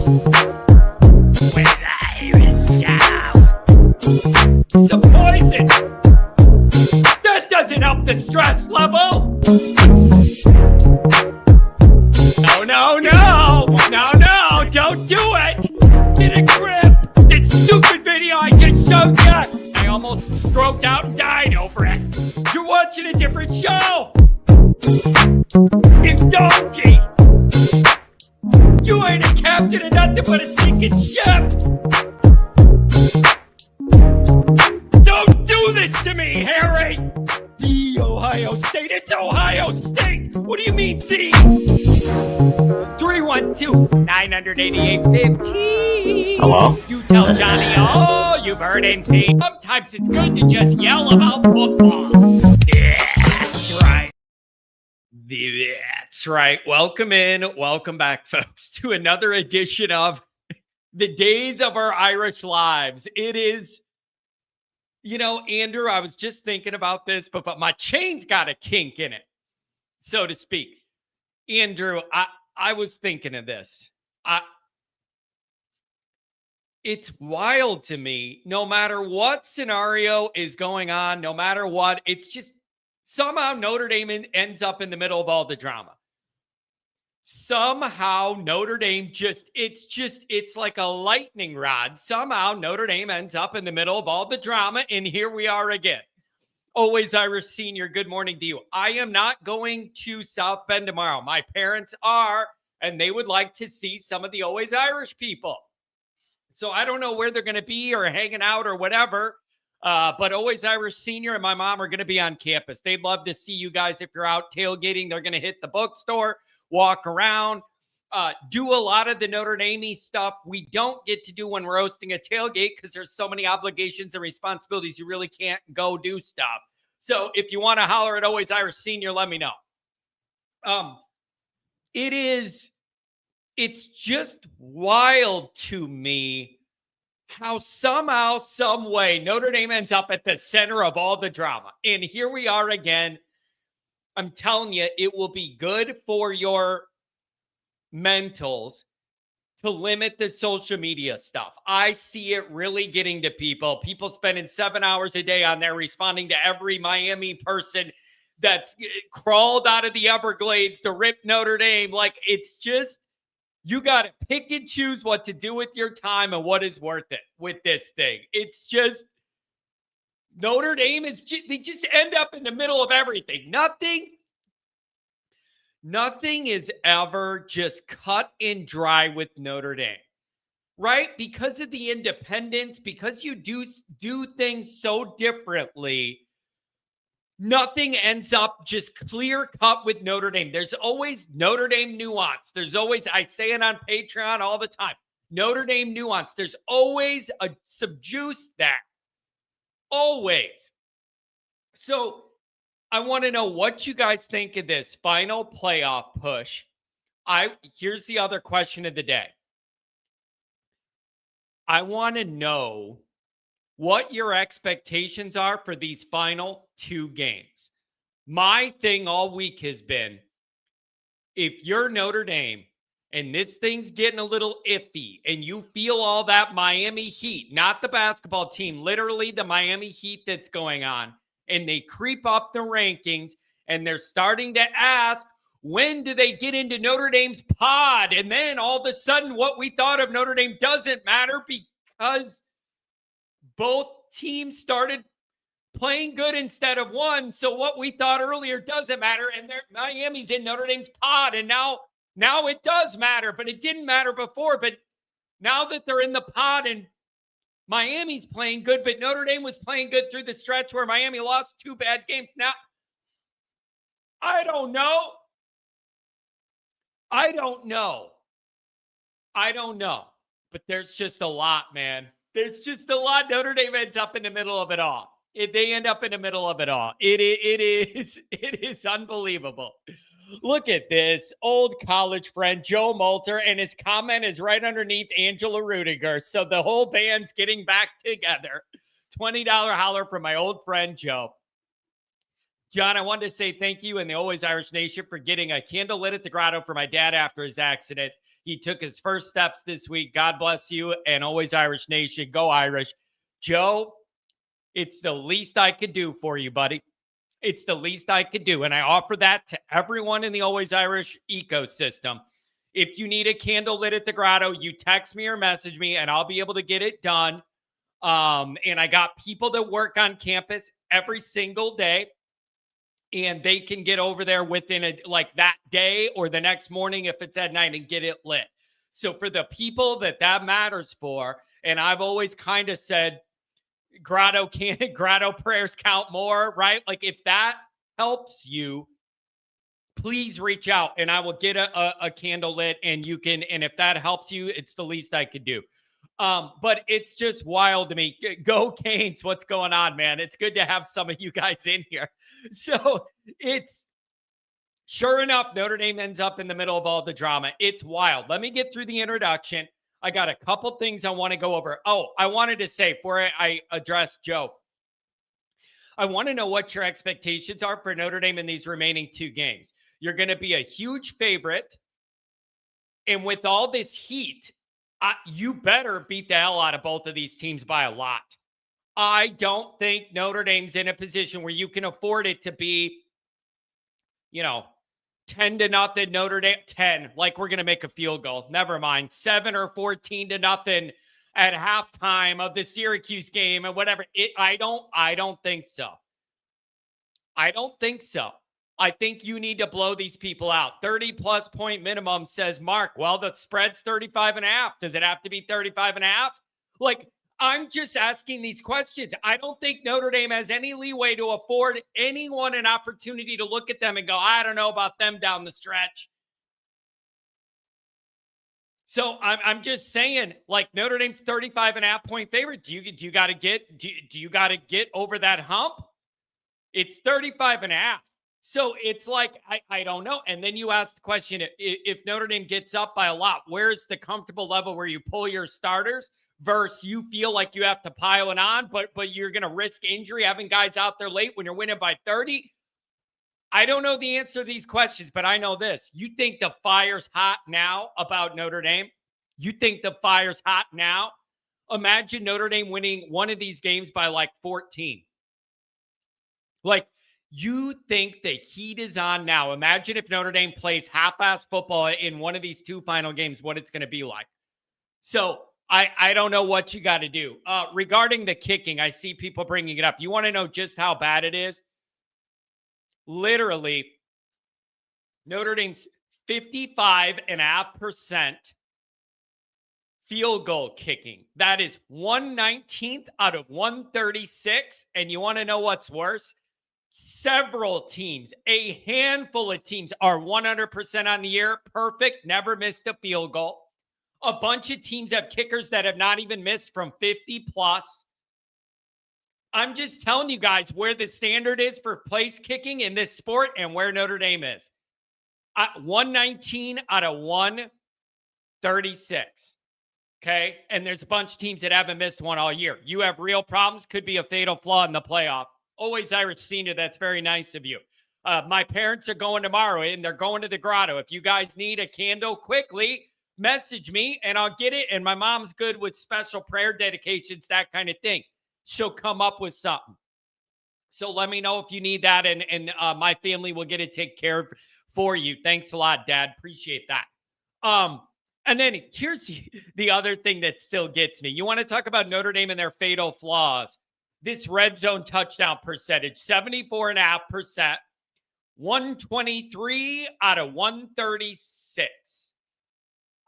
With Irish Show. It's a poison. That doesn't help the stress level. No, don't do it. Get a grip. This stupid video I just showed you. I almost stroked out and died over it. You're watching a different show. You donkey. You ain't a captain of nothing but a sinking ship. Don't do this to me, Harry. The Ohio State. It's Ohio State. What do you mean, see? 312-988-15. Hello? You tell Johnny all you've heard and seen. Sometimes it's good to just yell about football. That's right. That's right. Welcome in. Welcome back, folks, to another edition of The Days of Our Irish Lives. It is, Andrew, I was just thinking about this, but my chain's got a kink in it, so to speak. Andrew, I was thinking of this. It's wild to me, no matter what scenario is going on, no matter what, it's just somehow Notre Dame ends up in the middle of all the drama. Somehow Notre Dame it's like a lightning rod. Somehow Notre Dame ends up in the middle of all the drama, and here we are again. Always Irish Senior, good morning to you. I am not going to South Bend tomorrow. My parents are, and they would like to see some of the Always Irish people. So I don't know where they're going to be or hanging out or whatever, but Always Irish Senior and my mom are going to be on campus. They'd love to see you guys if you're out tailgating. They're going to hit the bookstore, walk around, do a lot of the Notre Dame stuff we don't get to do when we're hosting a tailgate because there's so many obligations and responsibilities. You really can't go do stuff. So if you want to holler at Always Irish Senior, let me know. It's just wild to me how somehow, some way Notre Dame ends up at the center of all the drama. And here we are again. I'm telling you, it will be good for your mentals to limit the social media stuff. I see it really getting to people spending 7 hours a day on there responding to every Miami person that's crawled out of the Everglades to rip Notre Dame. Like, it's just, you got to pick and choose what to do with your time and what is worth it with this thing. It's just, Notre Dame they just end up in the middle of everything. Nothing is ever just cut and dry with Notre Dame, right? Because of the independence, because you do things so differently, nothing ends up just clear cut with Notre Dame. There's always Notre Dame nuance. There's always, I say it on Patreon all the time, Notre Dame nuance. There's always a subjuice that. Always. So I want to know what you guys think of this final playoff push. Here's the other question of the day. I want to know what your expectations are for these final two games. My thing all week has been, if you're Notre Dame and this thing's getting a little iffy and you feel all that Miami Heat, not the basketball team, literally the Miami Heat that's going on, and they creep up the rankings and they're starting to ask, when do they get into Notre Dame's pod? And then all of a sudden what we thought of Notre Dame doesn't matter because both teams started playing good instead of one. So what we thought earlier doesn't matter. And Miami's in Notre Dame's pod. And now it does matter, but it didn't matter before. But now that they're in the pod and Miami's playing good, but Notre Dame was playing good through the stretch where Miami lost 2 bad games. Now, I don't know. But there's just a lot, man. There's just a lot. Notre Dame ends up in the middle of it all. They end up in the middle of it all. It is unbelievable. Look at this. Old college friend, Joe Moulter, and his comment is right underneath Angela Rudiger. So the whole band's getting back together. $20 holler from my old friend, Joe. John, I wanted to say thank you and the Always Irish Nation for getting a candle lit at the grotto for my dad after his accident. He took his first steps this week. God bless you, and always Irish Nation. Go Irish. Joe, it's the least I could do for you, buddy. It's the least I could do. And I offer that to everyone in the Always Irish ecosystem. If you need a candle lit at the grotto, you text me or message me, and I'll be able to get it done. And I got people that work on campus every single day, and they can get over there within that day or the next morning if it's at night and get it lit. So for the people that matters for, and I've always kind of said, grotto prayers count more, right? Like if that helps you, please reach out and I will get a candle lit, and you can, and if that helps you, it's the least I could do. But it's just wild to me. Go Canes. What's going on, man? It's good to have some of you guys in here. So it's sure enough, Notre Dame ends up in the middle of all the drama. It's wild. Let me get through the introduction. I got a couple things I want to go over. Oh, I wanted to say before I address Joe, I want to know what your expectations are for Notre Dame in these remaining 2 games. You're going to be a huge favorite. And with all this heat, you better beat the hell out of both of these teams by a lot. I don't think Notre Dame's in a position where you can afford it to be, 10-0 Notre Dame, 10, like we're going to make a field goal. Never mind. 7 or 14-0 at halftime of the Syracuse game and whatever. I don't think so. I don't think so. I think you need to blow these people out. 30-plus point minimum, says Mark. Well, the spread's 35.5. Does it have to be 35.5? Like, I'm just asking these questions. I don't think Notre Dame has any leeway to afford anyone an opportunity to look at them and go, I don't know about them down the stretch. So I'm just saying, like, Notre Dame's 35.5 point favorite. Do you got to get over that hump? It's 35.5. So it's like, I don't know. And then you ask the question, if Notre Dame gets up by a lot, where's the comfortable level where you pull your starters versus you feel like you have to pile it on, but you're going to risk injury, having guys out there late when you're winning by 30? I don't know the answer to these questions, but I know this. You think the fire's hot now about Notre Dame? You think the fire's hot now? Imagine Notre Dame winning one of these games by like 14. Like, you think the heat is on now. Imagine if Notre Dame plays half-ass football in one of these 2 final games, what it's going to be like. So I don't know what you got to do. Regarding the kicking, I see people bringing it up. You want to know just how bad it is? Literally, Notre Dame's 55.5% field goal kicking. That is 119th out of 136. And you want to know what's worse? Several teams, a handful of teams are 100% on the year. Perfect. Never missed a field goal. A bunch of teams have kickers that have not even missed from 50 plus. I'm just telling you guys where the standard is for place kicking in this sport and where Notre Dame is. 119 out of 136. Okay. And there's a bunch of teams that haven't missed one all year. You have real problems. Could be a fatal flaw in the playoff. Always Irish Senior. That's very nice of you. My parents are going tomorrow and they're going to the grotto. If you guys need a candle quickly, message me and I'll get it. And my mom's good with special prayer dedications, that kind of thing. She'll come up with something. So let me know if you need that. And my family will get it taken care of for you. Thanks a lot, Dad. Appreciate that. And then here's the other thing that still gets me. You want to talk about Notre Dame and their fatal flaws. This red zone touchdown percentage, 74.5%, 123 out of 136.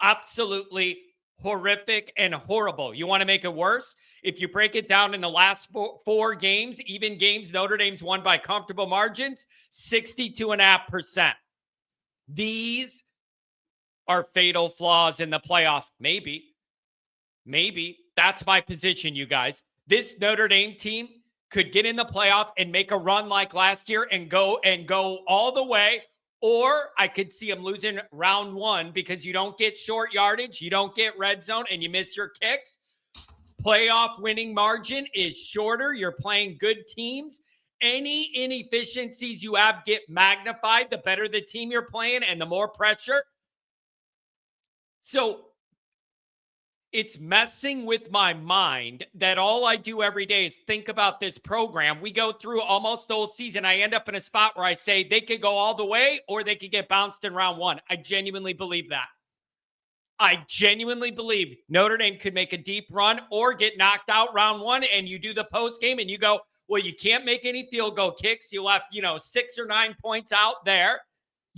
Absolutely horrific and horrible. You want to make it worse? If you break it down in the last four games, even games Notre Dame's won by comfortable margins, 62.5%. These are fatal flaws in the playoff. Maybe. That's my position, you guys. This Notre Dame team could get in the playoff and make a run like last year and go all the way. Or I could see them losing round one because you don't get short yardage, you don't get red zone, and you miss your kicks. Playoff winning margin is shorter. You're playing good teams. Any inefficiencies you have get magnified the better the team you're playing and the more pressure. So it's messing with my mind that all I do every day is think about this program. We go through almost the whole season. I end up in a spot where I say they could go all the way or they could get bounced in round one. I genuinely believe that. I genuinely believe Notre Dame could make a deep run or get knocked out round one, and you do the post game and you go, well, you can't make any field goal kicks. You left, 6 or 9 points out there.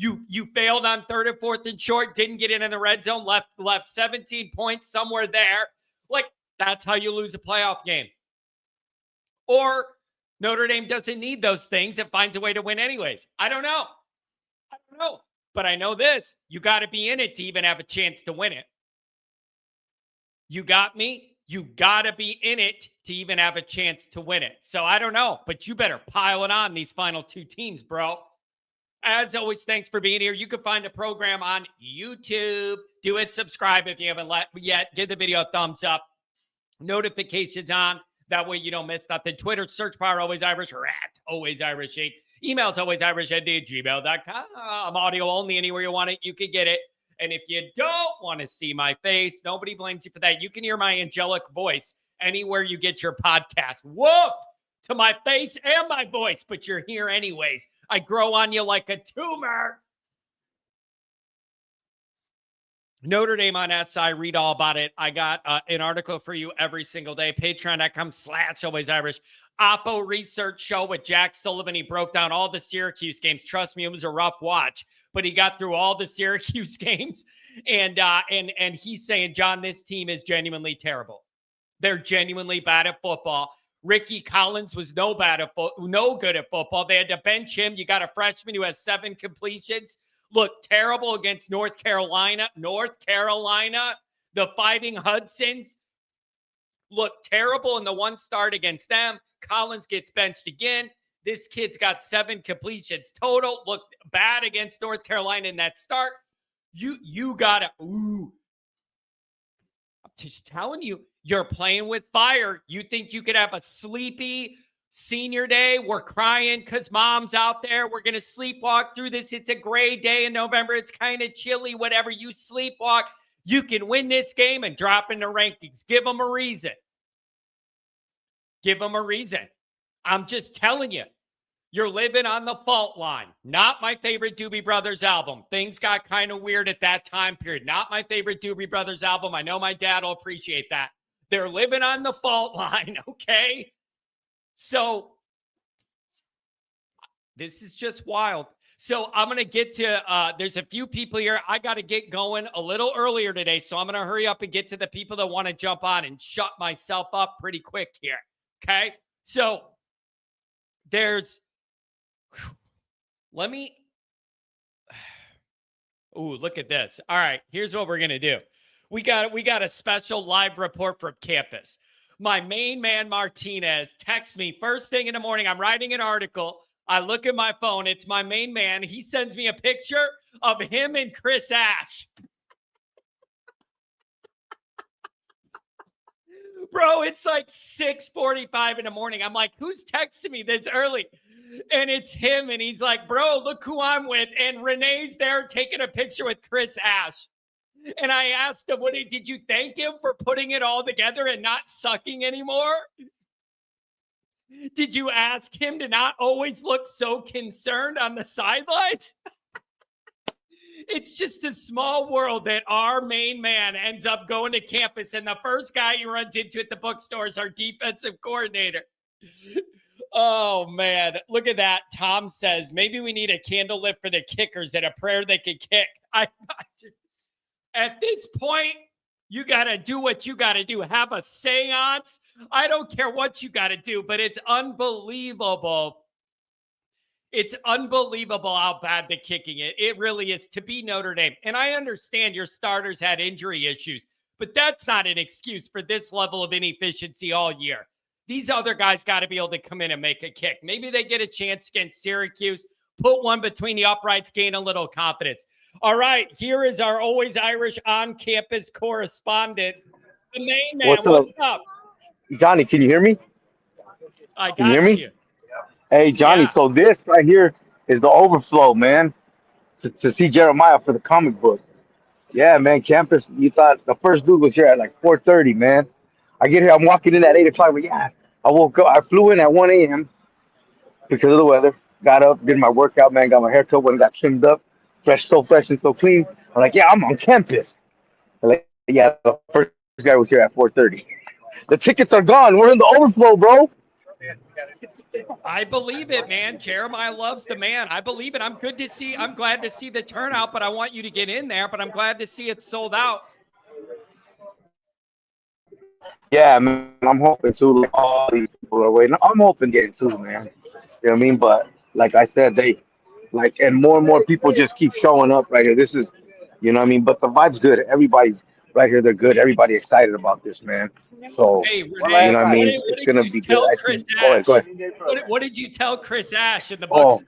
You failed on 3rd and 4th and short, didn't get in the red zone, left 17 points somewhere there. Like, that's how you lose a playoff game. Or Notre Dame doesn't need those things and finds a way to win anyways. I don't know. But I know this. You got to be in it to even have a chance to win it. You got me? You got to be in it to even have a chance to win it. So I don't know, but you better pile it on these final 2 teams, bro. As always, thanks for being here. You can find the program on YouTube. Do it. Subscribe if you haven't yet. Give the video a thumbs up. Notifications on. That way you don't miss nothing. Twitter, search bar, Always Irish, or at Always Irish 8. Emails, alwaysirish@gmail.com. Audio only. Anywhere you want it, you can get it. And if you don't want to see my face, nobody blames you for that. You can hear my angelic voice anywhere you get your podcast. Woof to my face and my voice, but you're here anyways. I grow on you like a tumor. Notre Dame on SI, read all about it. I got an article for you every single day. Patreon.com/alwaysirish. Oppo Research Show with Jack Sullivan. He broke down all the Syracuse games. Trust me, it was a rough watch, but he got through all the Syracuse games. And he's saying, John, this team is genuinely terrible. They're genuinely bad at football. Ricky Collins was no good at football. They had to bench him. You got a freshman who has 7 completions. Looked terrible against North Carolina. The Fighting Hudsons looked terrible in the one start against them. Collins gets benched again. This kid's got 7 completions total. Looked bad against North Carolina in that start. You gotta, I'm just telling you, you're playing with fire. You think you could have a sleepy senior day? We're crying because mom's out there. We're going to sleepwalk through this. It's a gray day in November. It's kind of chilly. Whatever, you sleepwalk. You can win this game and drop in the rankings. Give them a reason. I'm just telling you, you're living on the fault line. Not my favorite Doobie Brothers album. Things got kind of weird at that time period. Not my favorite Doobie Brothers album. I know my dad will appreciate that. They're living on the fault line, okay? So this is just wild. So I'm going to get to, there's a few people here. I got to get going a little earlier today. So I'm going to hurry up and get to the people that want to jump on and shut myself up pretty quick here. Okay. So look at this. All right. Here's what we're going to do. We got a special live report from campus. My main man, Martinez, texts me first thing in the morning. I'm writing an article. I look at my phone. It's my main man. He sends me a picture of him and Chris Ash. Bro, it's like 6:45 in the morning. I'm like, who's texting me this early? And it's him. And he's like, bro, look who I'm with. And Renee's there taking a picture with Chris Ash. And I asked him, did you thank him for putting it all together and not sucking anymore? Did you ask him to not always look so concerned on the sidelines? It's just a small world that our main man ends up going to campus, and the first guy he runs into at the bookstore is our defensive coordinator. Oh, man. Look at that. Tom says, maybe we need a candle lit for the kickers and a prayer they could kick. At this point, you got to do what you got to do. Have a seance. I don't care what you got to do, but it's unbelievable. It's unbelievable how bad the kicking is. It really is to be Notre Dame. And I understand your starters had injury issues, but that's not an excuse for this level of inefficiency all year. These other guys got to be able to come in and make a kick. Maybe they get a chance against Syracuse, put one between the uprights, gain a little confidence. All right, here is our Always Irish on-campus correspondent, the main man. What's up? Johnny, can you hear me? I got you. Hey, Johnny, Yeah. So this right here is the overflow, man, to see Jeremiah for the comic book. Yeah, man, campus. You thought the first dude was here at like 4:30, man. I get here, I'm walking in at 8 o'clock. But yeah, I woke up. I flew in at 1 a.m. because of the weather. Got up, did my workout, man. Got my hair cut, went and got trimmed up, fresh and so clean. I'm like, yeah, I'm on campus. I'm like, yeah, the first guy was here at 4:30. The tickets are gone. We're in the overflow, bro. I believe it, man. Jeremiah loves the man. I believe it. I'm glad to see the turnout, but I want you to get in there. But I'm glad to see it sold out. Yeah, man, I'm hoping too. Like all these people are waiting. I'm hoping getting too, man. You know what I mean? But like I said, they like, and more people just keep showing up right here. This is, you know what I mean? But the vibe's good. Everybody's right here. They're good. Everybody excited about this, man. So, Hey, you Renee, know what I what mean? did, what It's did gonna you be good. tell I Chris think. Go ahead. Go Ash? ahead. What did you tell Chris Ash in the Oh,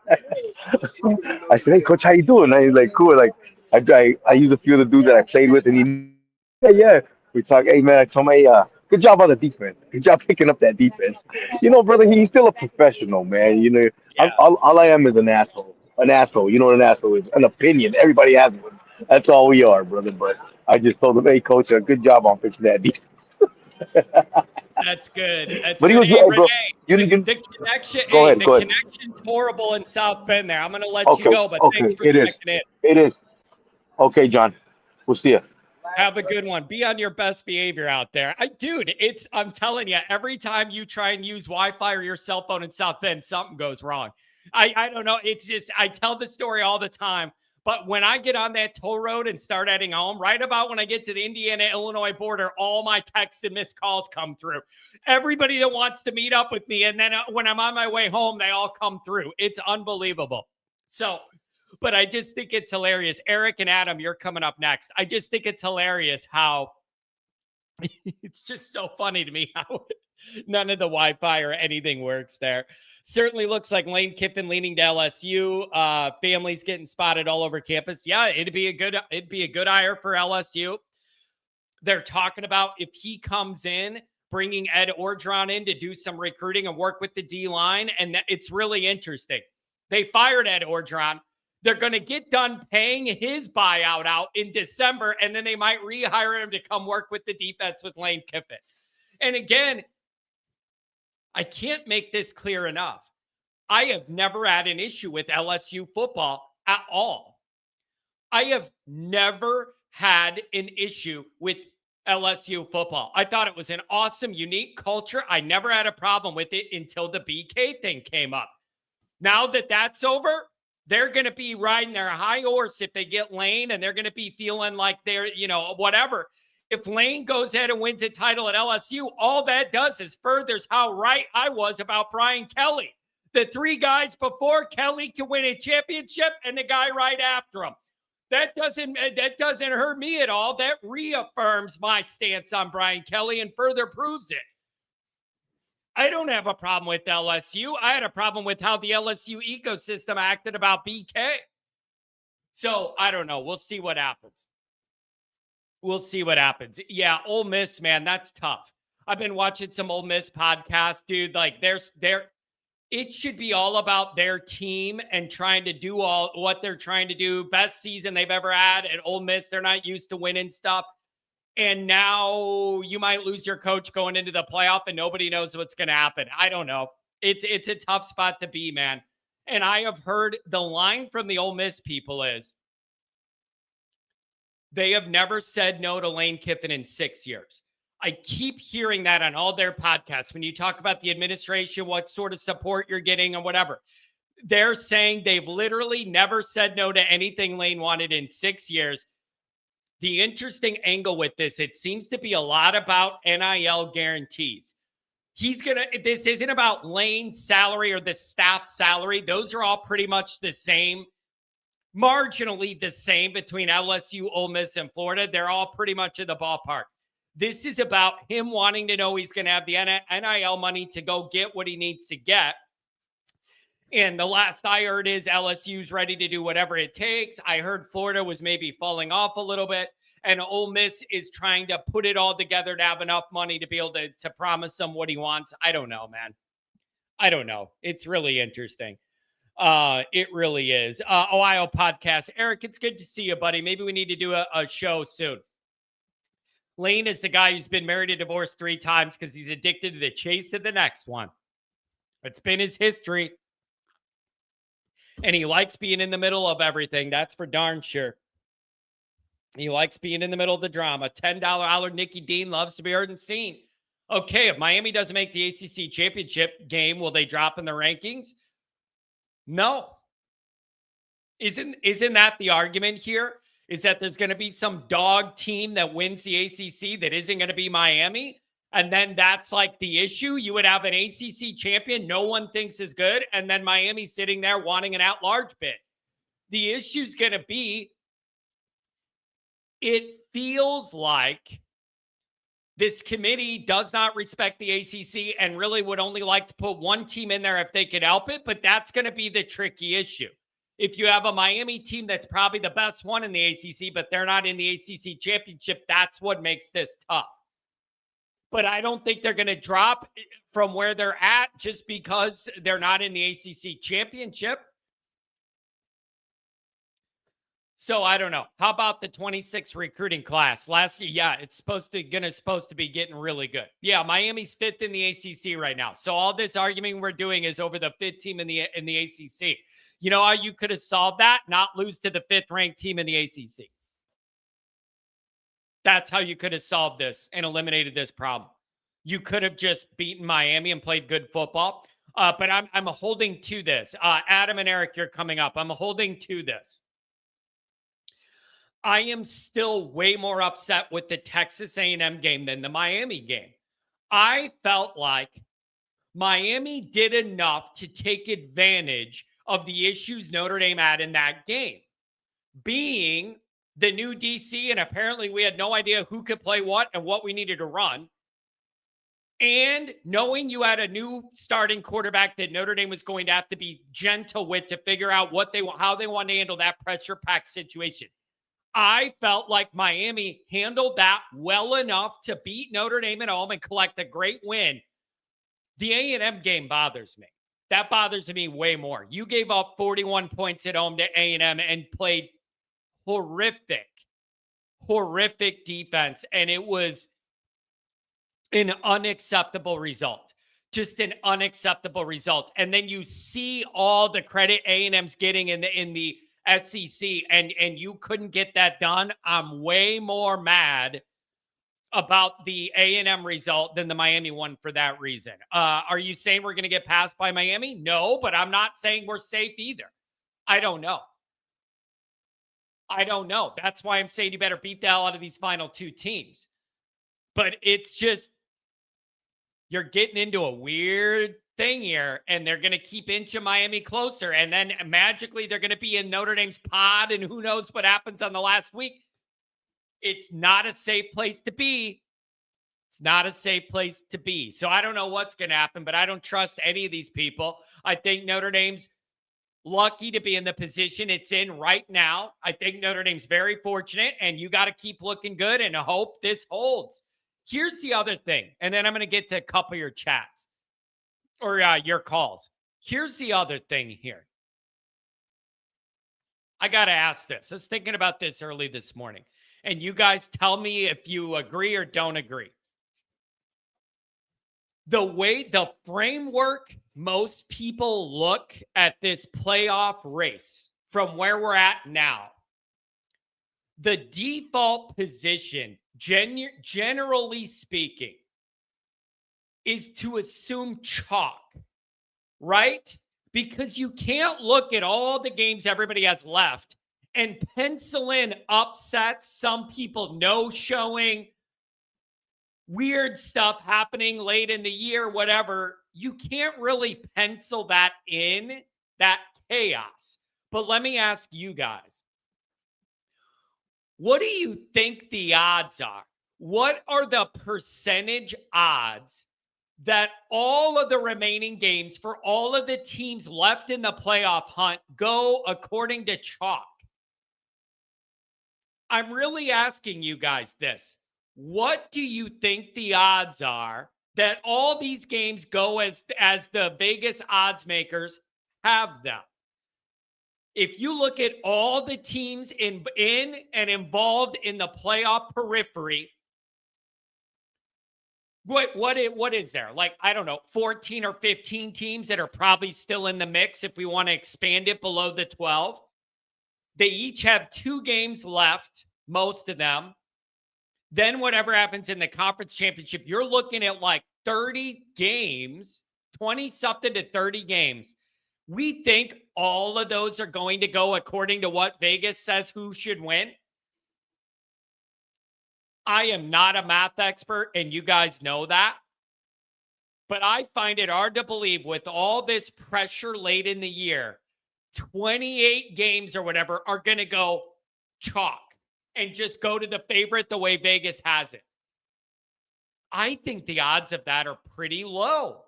bookstore? I said, hey, coach, how you doing? And he's like, cool. Like, I use a few of the dudes that I played with, and he knew me. Yeah. We talk. Hey, man, I told him, hey, good job on the defense. Good job picking up that defense. You know, brother, he's still a professional, man. You know, Yeah. all I am is an asshole. An asshole. You know what an asshole is? An opinion. Everybody has one. That's all we are, brother. But I just told him, hey, coach, good job on fixing that defense. That's good. That's But he good. was Hey, good, hey, bro. Renee, You the connection. go Hey, ahead. the Go ahead. connection's horrible in South Bend. There, I'm gonna let you Okay. go, but thanks Okay. for It is. checking in. It is. Okay, John. We'll see you. Have a good one. Be on your best behavior out there. Dude, I'm telling you, every time you try and use Wi-Fi or your cell phone in South Bend, something goes wrong. I don't know. It's just, I tell the story all the time. But when I get on that toll road and start heading home, right about when I get to the Indiana-Illinois border, all my texts and missed calls come through. Everybody that wants to meet up with me. And then when I'm on my way home, they all come through. It's unbelievable. So, but I just think it's hilarious. Eric and Adam, you're coming up next. I just think it's hilarious how it's just so funny to me how none of the Wi-Fi or anything works there. Certainly looks like Lane Kiffin leaning to LSU. Families getting spotted all over campus. Yeah, it'd be a good hire for LSU. They're talking about if he comes in, bringing Ed Orgeron in to do some recruiting and work with the D line, and it's really interesting. They fired Ed Orgeron. They're going to get done paying his buyout out in December, and then they might rehire him to come work with the defense with Lane Kiffin. And again, I can't make this clear enough. I have never had an issue with LSU football at all. I have never had an issue with LSU football. I thought it was an awesome, unique culture. I never had a problem with it until the BK thing came up. Now that that's over, they're going to be riding their high horse if they get Lane, and they're going to be feeling like they're, whatever. If Lane goes ahead and wins a title at LSU, all that does is furthers how right I was about Brian Kelly. The three guys before Kelly can win a championship and the guy right after him. That doesn't hurt me at all. That reaffirms my stance on Brian Kelly and further proves it. I don't have a problem with LSU. I had a problem with how the LSU ecosystem acted about BK. So I don't know. We'll see what happens. Yeah, Ole Miss, man, that's tough. I've been watching some Ole Miss podcasts, dude. Like, it should be all about their team and trying to do all what they're trying to do. Best season they've ever had at Ole Miss. They're not used to winning stuff. And now you might lose your coach going into the playoff and nobody knows what's going to happen. I don't know. It's a tough spot to be, man. And I have heard the line from the Ole Miss people is they have never said no to Lane Kiffin in 6 years. I keep hearing that on all their podcasts. When you talk about the administration, what sort of support you're getting and whatever, they're saying they've literally never said no to anything Lane wanted in 6 years. The interesting angle with this, it seems to be a lot about NIL guarantees. This isn't about Lane's salary or the staff's salary. Those are all pretty much the same, marginally the same between LSU, Ole Miss, and Florida. They're all pretty much in the ballpark. This is about him wanting to know he's going to have the NIL money to go get what he needs to get. And the last I heard is LSU's ready to do whatever it takes. I heard Florida was maybe falling off a little bit, and Ole Miss is trying to put it all together to have enough money to be able to promise him what he wants. I don't know, man. I don't know. It's really interesting. It really is. Ohio podcast. Eric, it's good to see you, buddy. Maybe we need to do a show soon. Lane is the guy who's been married and divorced 3 times because he's addicted to the chase of the next one. It's been his history. And he likes being in the middle of everything. That's for darn sure. He likes being in the middle of the drama. $10 hour Nikki Dean loves to be heard and seen. Okay, if Miami doesn't make the ACC championship game, will they drop in the rankings? No. Isn't that the argument here? Is that there's going to be some dog team that wins the ACC that isn't going to be Miami? And then that's like the issue. You would have an ACC champion no one thinks is good, and then Miami sitting there wanting an at-large bid. The issue's going to be, it feels like this committee does not respect the ACC and really would only like to put one team in there if they could help it, but that's going to be the tricky issue. If you have a Miami team that's probably the best one in the ACC, but they're not in the ACC championship, that's what makes this tough. But I don't think they're going to drop from where they're at just because they're not in the ACC championship. So I don't know. How about the 26 recruiting class? Last year, yeah, it's supposed to be getting really good. Yeah, Miami's 5th in the ACC right now. So all this arguing we're doing is over the 5th team in the ACC. You know how you could have solved that? Not lose to the 5th ranked team in the ACC. That's how you could have solved this and eliminated this problem. You could have just beaten Miami and played good football. But I'm holding to this. Adam and Eric, you're coming up. I'm holding to this. I am still way more upset with the Texas A&M game than the Miami game. I felt like Miami did enough to take advantage of the issues Notre Dame had in that game. Being the new DC, and apparently we had no idea who could play what and what we needed to run. And knowing you had a new starting quarterback that Notre Dame was going to have to be gentle with to figure out how they want to handle that pressure-packed situation. I felt like Miami handled that well enough to beat Notre Dame at home and collect a great win. The A&M game bothers me. That bothers me way more. You gave up 41 points at home to A&M and played horrific defense, and it was an unacceptable result. Just an unacceptable result. And then you see all the credit A&M's getting in the SEC, and you couldn't get that done. I'm way more mad about the A&M result than the Miami one for that reason. Are you saying we're going to get passed by Miami? No, but I'm not saying we're safe either. I don't know. That's why I'm saying you better beat the hell out of these final 2 teams. But it's just, you're getting into a weird thing here, and they're going to keep inching Miami closer, and then magically they're going to be in Notre Dame's pod, and who knows what happens on the last week. It's not a safe place to be. It's not a safe place to be. So I don't know what's going to happen, but I don't trust any of these people. I think Notre Dame's lucky to be in the position it's in right now. I think Notre Dame's very fortunate, and you got to keep looking good and hope this holds. Here's the other thing, and then I'm going to get to a couple of your chats or your calls. Here's the other thing here. I got to ask this. I was thinking about this early this morning, and you guys tell me if you agree or don't agree. The framework most people look at this playoff race from where we're at now, the default position, generally speaking, is to assume chalk, right? Because you can't look at all the games everybody has left and pencil in upsets, some people no-showing, weird stuff happening late in the year, whatever. You can't really pencil that in, that chaos. But let me ask you guys, what do you think the odds are? What are the percentage odds that all of the remaining games for all of the teams left in the playoff hunt go according to chalk? I'm really asking you guys this. What do you think the odds are that all these games go as the Vegas odds makers have them? If you look at all the teams in and involved in the playoff periphery, what is there? Like, I don't know, 14 or 15 teams that are probably still in the mix if we want to expand it below the 12. They each have 2 games left, most of them. Then whatever happens in the conference championship, you're looking at like 30 games, 20 something to 30 games. We think all of those are going to go according to what Vegas says who should win. I am not a math expert, and you guys know that. But I find it hard to believe with all this pressure late in the year, 28 games or whatever are going to go chalk and just go to the favorite the way Vegas has it. I think the odds of that are pretty low.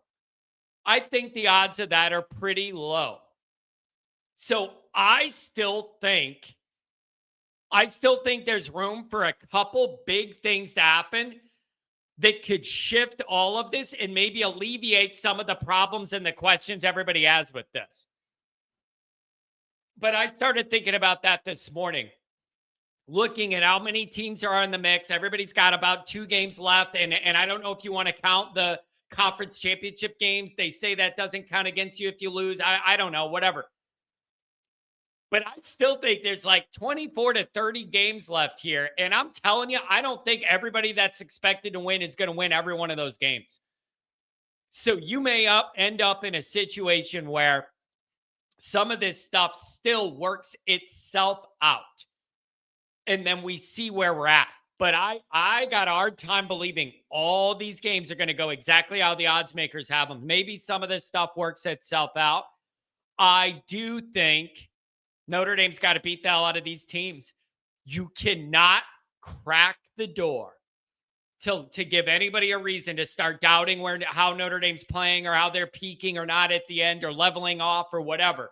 So I still think there's room for a couple big things to happen that could shift all of this and maybe alleviate some of the problems and the questions everybody has with this. But I started thinking about that this morning, looking at how many teams are in the mix. Everybody's got about 2 games left. And I don't know if you want to count the conference championship games. They say that doesn't count against you if you lose. I don't know, whatever. But I still think there's like 24 to 30 games left here. And I'm telling you, I don't think everybody that's expected to win is going to win every one of those games. So you may end up in a situation where some of this stuff still works itself out. And then we see where we're at. But I got a hard time believing all these games are going to go exactly how the odds makers have them. Maybe some of this stuff works itself out. I do think Notre Dame's got to beat the hell out of these teams. You cannot crack the door to give anybody a reason to start doubting how Notre Dame's playing or how they're peaking or not at the end or leveling off or whatever.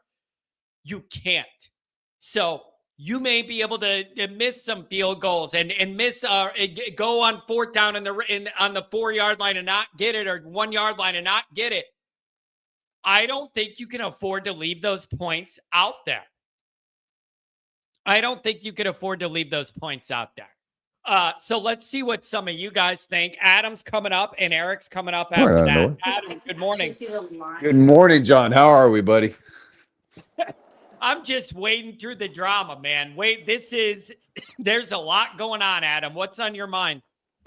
You can't. So you may be able to miss some field goals and miss go on 4th down on the 4-yard line and not get it, or 1-yard line and not get it. I don't think you can afford to leave those points out there. So let's see what some of you guys think. Adam's coming up and Eric's coming up after that. Adam, good morning. Good morning, John. How are we, buddy? I'm just wading through the drama, man. There's a lot going on, Adam. What's on your mind?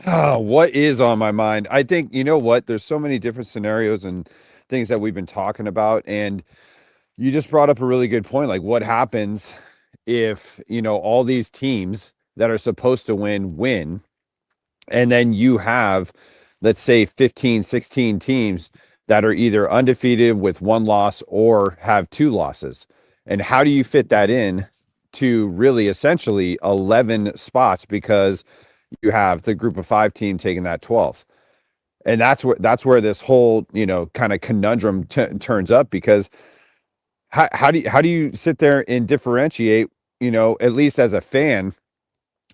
Oh, what is on my mind? I think, you know what? There's so many different scenarios and things that we've been talking about. And you just brought up a really good point. Like, what happens if, all these teams that are supposed to win, and then you have, let's say, 15, 16 teams that are either undefeated with 1 loss or have 2 losses. And how do you fit that in to really essentially 11 spots, because you have the group of 5 team taking that 12th? And that's where this whole, kind of conundrum turns up, because how do you sit there and differentiate, at least as a fan,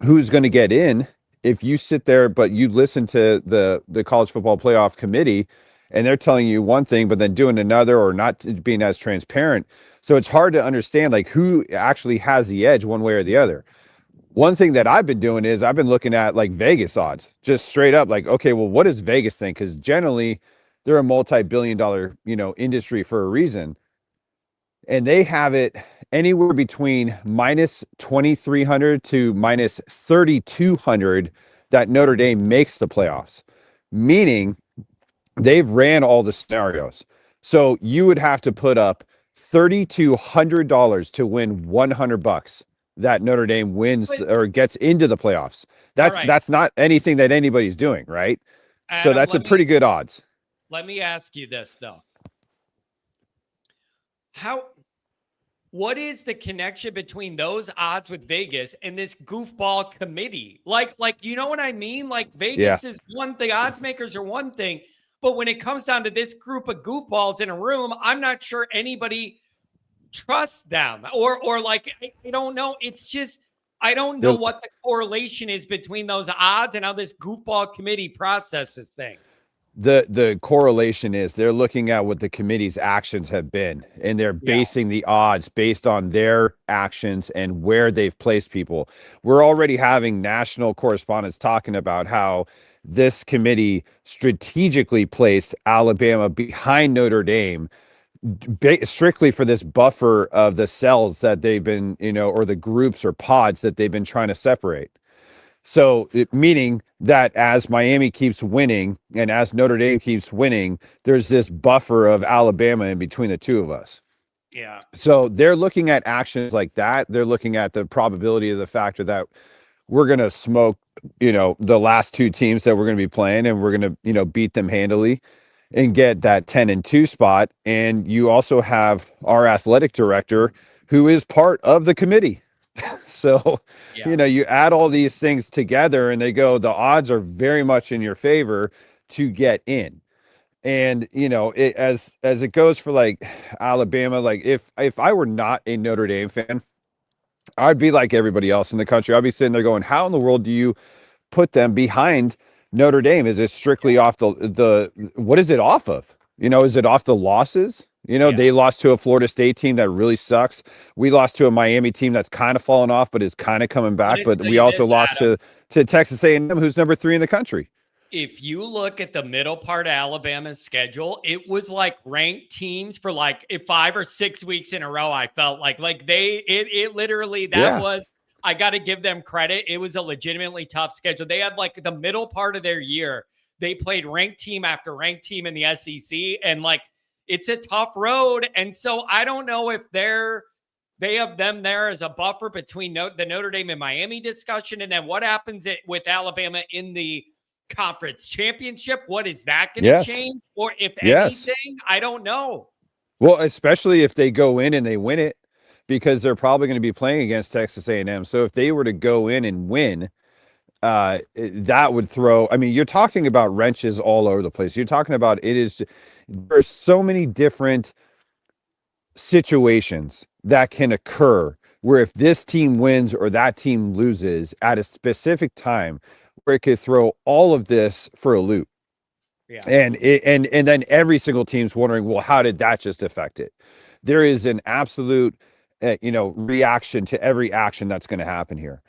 who's going to get in if you sit there, but you listen to the college football playoff committee and they're telling you one thing, but then doing another, or not being as transparent. So it's hard to understand like who actually has the edge one way or the other. One thing that I've been doing is I've been looking at like Vegas odds, just straight up like, okay, well, what does Vegas think? Because generally they're a multi-billion-dollar, industry for a reason. And they have it anywhere between minus 2,300 to minus 3,200 that Notre Dame makes the playoffs, meaning they've ran all the scenarios. So you would have to put up $3,200 to win $100 that Notre Dame wins or gets into the playoffs. That's not anything that anybody's doing, right? Adam, so that's pretty good odds. Let me ask you this though. What is the connection between those odds with Vegas and this goofball committee? Like, you know what I mean? Like Vegas is one thing, odds makers are one thing, but when it comes down to this group of goofballs in a room, I'm not sure anybody trusts them or like, I don't know. It's just, I don't know what the correlation is between those odds and how this goofball committee processes things. the correlation is they're looking at what the committee's actions have been, and they're Yeah. basing the odds based on their actions and where they've placed people. We're already having national correspondents talking about how this committee strategically placed Alabama behind Notre Dame strictly for this buffer of the cells that they've been, or the groups or pods that they've been trying to separate. So, meaning that as Miami keeps winning and as Notre Dame keeps winning, there's this buffer of Alabama in between the two of us. Yeah. So they're looking at actions like that. They're looking at the probability of the factor that we're going to smoke, the last two teams that we're going to be playing, and we're going to, beat them handily and get that 10-2 spot. And you also have our athletic director who is part of the committee. So, Yeah. you add all these things together and they go, the odds are very much in your favor to get in. And, as it goes for like Alabama, like if I were not a Notre Dame fan, I'd be like everybody else in the country. I'd be sitting there going, how in the world do you put them behind Notre Dame? Is it strictly off the what is it off of? Is it off the losses? They lost to a Florida State team that really sucks. We lost to a Miami team that's kind of fallen off, but is kind of coming back. But we also lost to Texas A&M, who's number 3 in the country. If you look at the middle part of Alabama's schedule, it was like ranked teams for like 5 or 6 weeks in a row. I felt like it literally, that was, I got to give them credit. It was a legitimately tough schedule. They had like the middle part of their year. They played ranked team after ranked team in the SEC, and like, it's a tough road. And so I don't know if they have them there as a buffer between the Notre Dame and Miami discussion. And then what happens with Alabama in the conference championship? What is that going to change? Or if anything, I don't know. Well, especially if they go in and they win it, because they're probably going to be playing against Texas A&M. So if they were to go in and win, that would throw, I mean, you're talking about wrenches all over the place. You're talking about there's so many different situations that can occur where if this team wins or that team loses at a specific time, where it could throw all of this for a loop. Yeah. And then every single team's wondering, well, how did that just affect it? There is an absolute, reaction to every action that's going to happen here.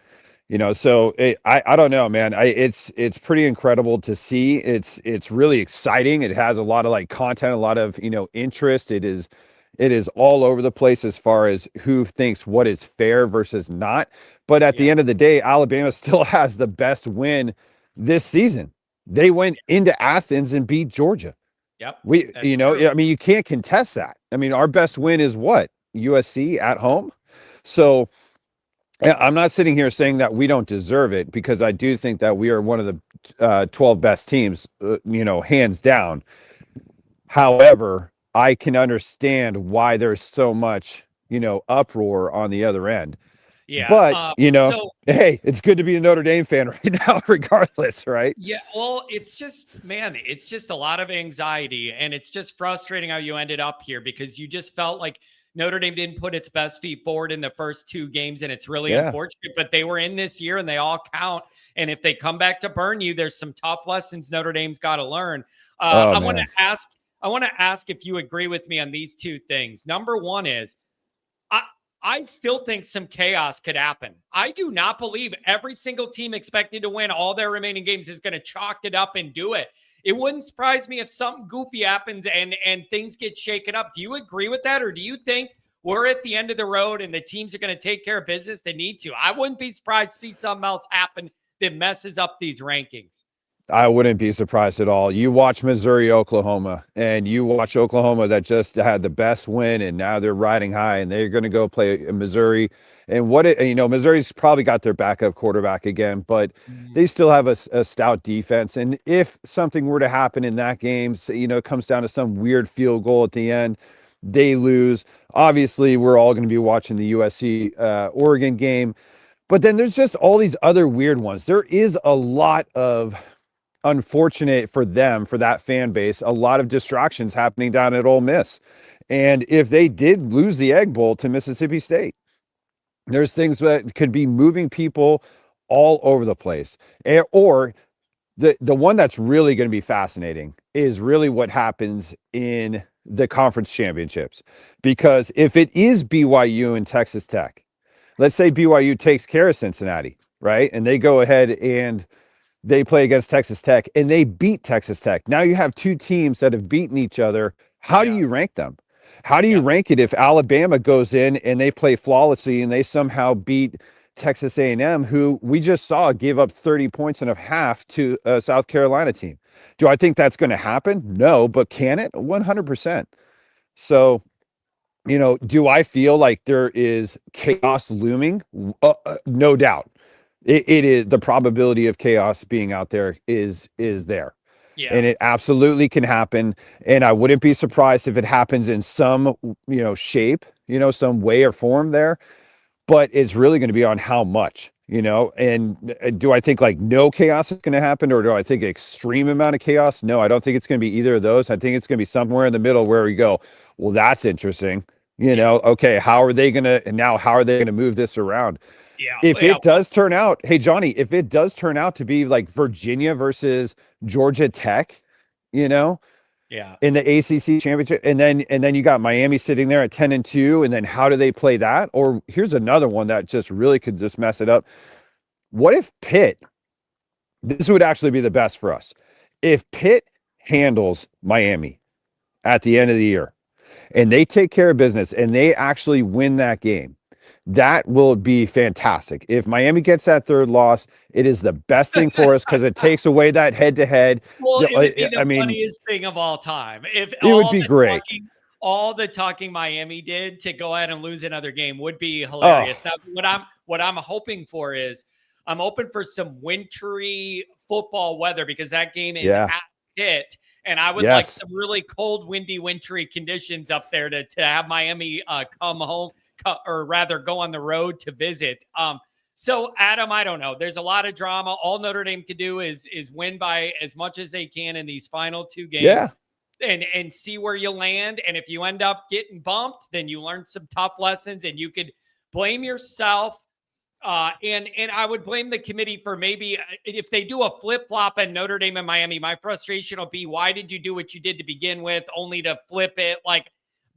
So I don't know, man. It's pretty incredible to see. It's really exciting. It has a lot of like content, a lot of, interest. It is all over the place as far as who thinks what is fair versus not. But at the end of the day, Alabama still has the best win this season. They went into Athens and beat Georgia. Yep. I mean, you can't contest that. I mean, our best win is what? USC at home. So I'm not sitting here saying that we don't deserve it, because I do think that we are one of the 12 best teams, hands down. However, I can understand why there's so much, uproar on the other end. Yeah. But, hey, it's good to be a Notre Dame fan right now, regardless, right? Yeah. Well, it's just, man, it's just a lot of anxiety, and it's just frustrating how you ended up here, because you just felt like Notre Dame didn't put its best feet forward in the first 2 games, and it's really unfortunate, but they were in this year and they all count. And if they come back to burn you, there's some tough lessons Notre Dame's got to learn. I want to ask if you agree with me on these 2 things. Number one is, I still think some chaos could happen. I do not believe every single team expected to win all their remaining games is going to chalk it up and do it. It wouldn't surprise me if something goofy happens and things get shaken up. Do you agree with that? Or do you think we're at the end of the road and the teams are going to take care of business they need to? I wouldn't be surprised to see something else happen that messes up these rankings. I wouldn't be surprised at all. You watch Missouri, Oklahoma, and you watch Oklahoma that just had the best win, and now they're riding high, and they're going to go play Missouri. And Missouri's probably got their backup quarterback again, but they still have a stout defense. And if something were to happen in that game, it comes down to some weird field goal at the end, they lose. Obviously, we're all going to be watching the USC Oregon game. But then there's just all these other weird ones. There is a lot of, unfortunate for them, for that fan base, a lot of distractions happening down at Ole Miss. And if they did lose the Egg Bowl to Mississippi State, there's things that could be moving people all over the place. Or the one that's really going to be fascinating is really what happens in the conference championships. Because if it is BYU and Texas Tech, let's say BYU takes care of Cincinnati, right? And they go ahead and they play against Texas Tech and they beat Texas Tech. Now you have two teams that have beaten each other. How do you rank them? How do you rank it if Alabama goes in and they play flawlessly and they somehow beat Texas A&M, who we just saw give up 30 points and a half to a South Carolina team? Do I think that's going to happen? No, but can it? 100%. So, do I feel like there is chaos looming? No doubt. It is, the probability of chaos being out there is there. Yeah. And it absolutely can happen. And I wouldn't be surprised if it happens in some, shape, some way or form there. But it's really going to be on how much, and do I think like no chaos is going to happen, or do I think extreme amount of chaos? No, I don't think it's going to be either of those. I think it's going to be somewhere in the middle where we go, well, that's interesting. Okay, how are they going to move this around? Yeah. If it does turn out, hey, Johnny, if it does turn out to be like Virginia versus Georgia Tech, in the ACC championship, and then you got Miami sitting there at 10-2, and then how do they play that? Or here's another one that just really could just mess it up. What if Pitt, this would actually be the best for us, if Pitt handles Miami at the end of the year and they take care of business and they actually win that game, that will be fantastic. If Miami gets that third loss, it is the best thing for us because it takes away that head-to-head. Well, it would be the funniest thing of all time. If it would be great. All the talking Miami did to go ahead and lose another game would be hilarious. Oh. Now, what I'm hoping for is I'm hoping for some wintry football weather because that game is at Pitt. And I would like some really cold, windy, wintry conditions up there to have Miami come home, or rather go on the road to visit. So, Adam, I don't know. There's a lot of drama. All Notre Dame can do is win by as much as they can in these final two games and see where you land. And if you end up getting bumped, then you learn some tough lessons and you could blame yourself. And I would blame the committee for maybe if they do a flip-flop in Notre Dame and Miami, my frustration will be, why did you do what you did to begin with only to flip it?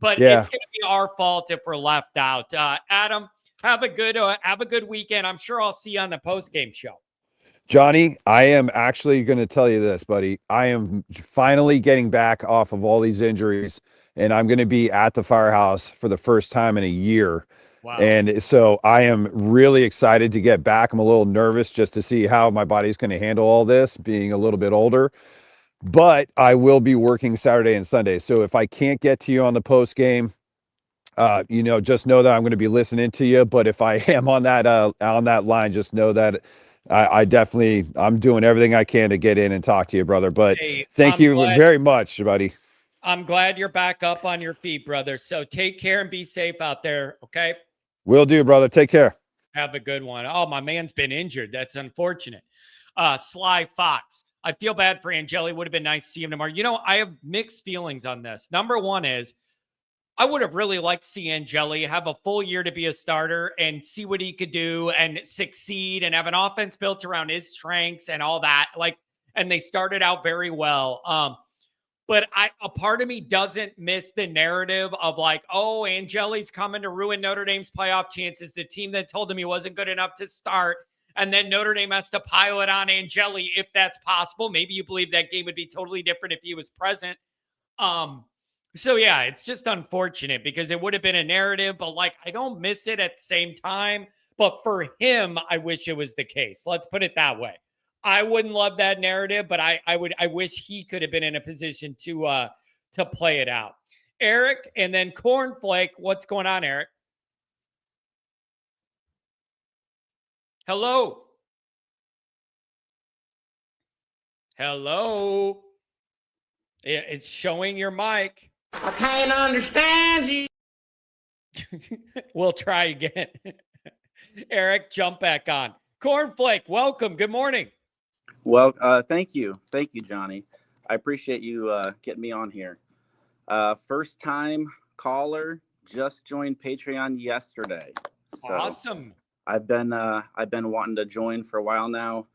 But it's going to be our fault if we're left out. Adam, have a good weekend. I'm sure I'll see you on the post-game show. Johnny, I am actually going to tell you this, buddy. I am finally getting back off of all these injuries, and I'm going to be at the Firehouse for the first time in a year. Wow. And so I am really excited to get back. I'm a little nervous just to see how my body's going to handle all this, being a little bit older. But I will be working Saturday and Sunday. So if I can't get to you on the post game, just know that I'm going to be listening to you. But if I am on that line, just know that I'm doing everything I can to get in and talk to you, brother. But thank you very much, buddy. I'm glad you're back up on your feet, brother. So take care and be safe out there. Okay. Will do, brother. Take care. Have a good one. Oh, my man's been injured. That's unfortunate. Sly Fox. I feel bad for Angeli. Would have been nice to see him tomorrow. I have mixed feelings on this. Number one is I would have really liked to see Angeli have a full year to be a starter and see what he could do and succeed and have an offense built around his strengths and all that. And they started out very well. But a part of me doesn't miss the narrative of Angeli's coming to ruin Notre Dame's playoff chances. The team that told him he wasn't good enough to start. And then Notre Dame has to pile it on Angeli if that's possible. Maybe you believe that game would be totally different if he was present. So, yeah, it's just unfortunate because it would have been a narrative. But, I don't miss it at the same time. But for him, I wish it was the case. Let's put it that way. I wouldn't love that narrative, but I wish he could have been in a position to play it out. Eric and then Cornflake. What's going on, Eric? Hello. Hello. It's showing your mic. I can't understand you. We'll try again. Eric, jump back on. Cornflake, welcome. Good morning. Well, thank you. Thank you, Johnny. I appreciate you getting me on here. First time caller, just joined Patreon yesterday. So awesome. I've been wanting to join for a while now.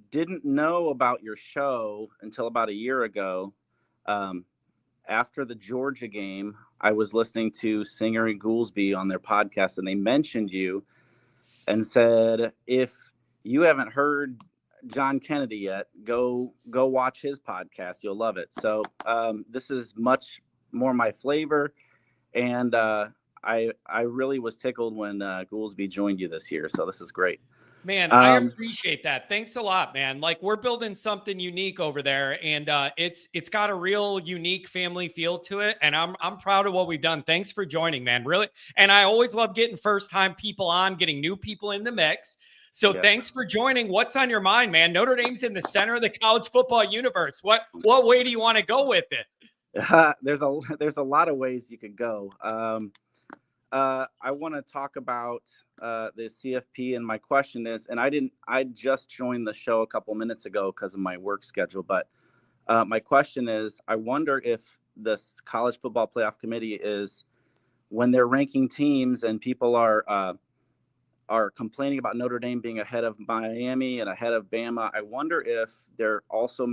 didn't know about your show until about a year ago. After the Georgia game, I was listening to Singer and Goolsby on their podcast, and they mentioned you and said, if you haven't heard John Kennedy yet, go watch his podcast. You'll love it. So this is much more my flavor. And I really was tickled when Goolsby joined you this year. So this is great. Man, I appreciate that. Thanks a lot, man. Like, we're building something unique over there, and it's got a real unique family feel to it. And I'm proud of what we've done. Thanks for joining, man. Really. And I always love getting first-time people on, getting new people in the mix. So thanks for joining. What's on your mind, man? Notre Dame's in the center of the college football universe. What way do you want to go with it? There's a lot of ways you could go. I want to talk about the CFP, and my question is, and I just joined the show a couple minutes ago because of my work schedule, but my question is, I wonder if the College Football Playoff Committee is, when they're ranking teams and people are complaining about Notre Dame being ahead of Miami and ahead of Bama, I wonder if they're also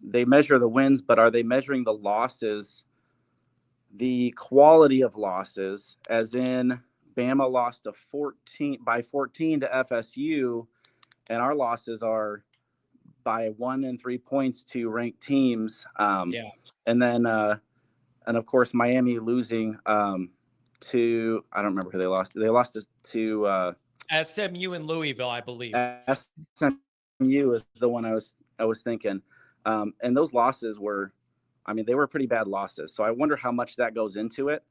they measure the wins, but are they measuring the losses, the quality of losses, as in Bama lost by 14 to FSU, and our losses are by 1 and 3 points to ranked teams. And then, and of course, Miami losing to, I don't remember who they lost. They lost to SMU and Louisville, I believe. SMU is the one I was thinking. And those losses were, I mean, they were pretty bad losses. So I wonder how much that goes into it.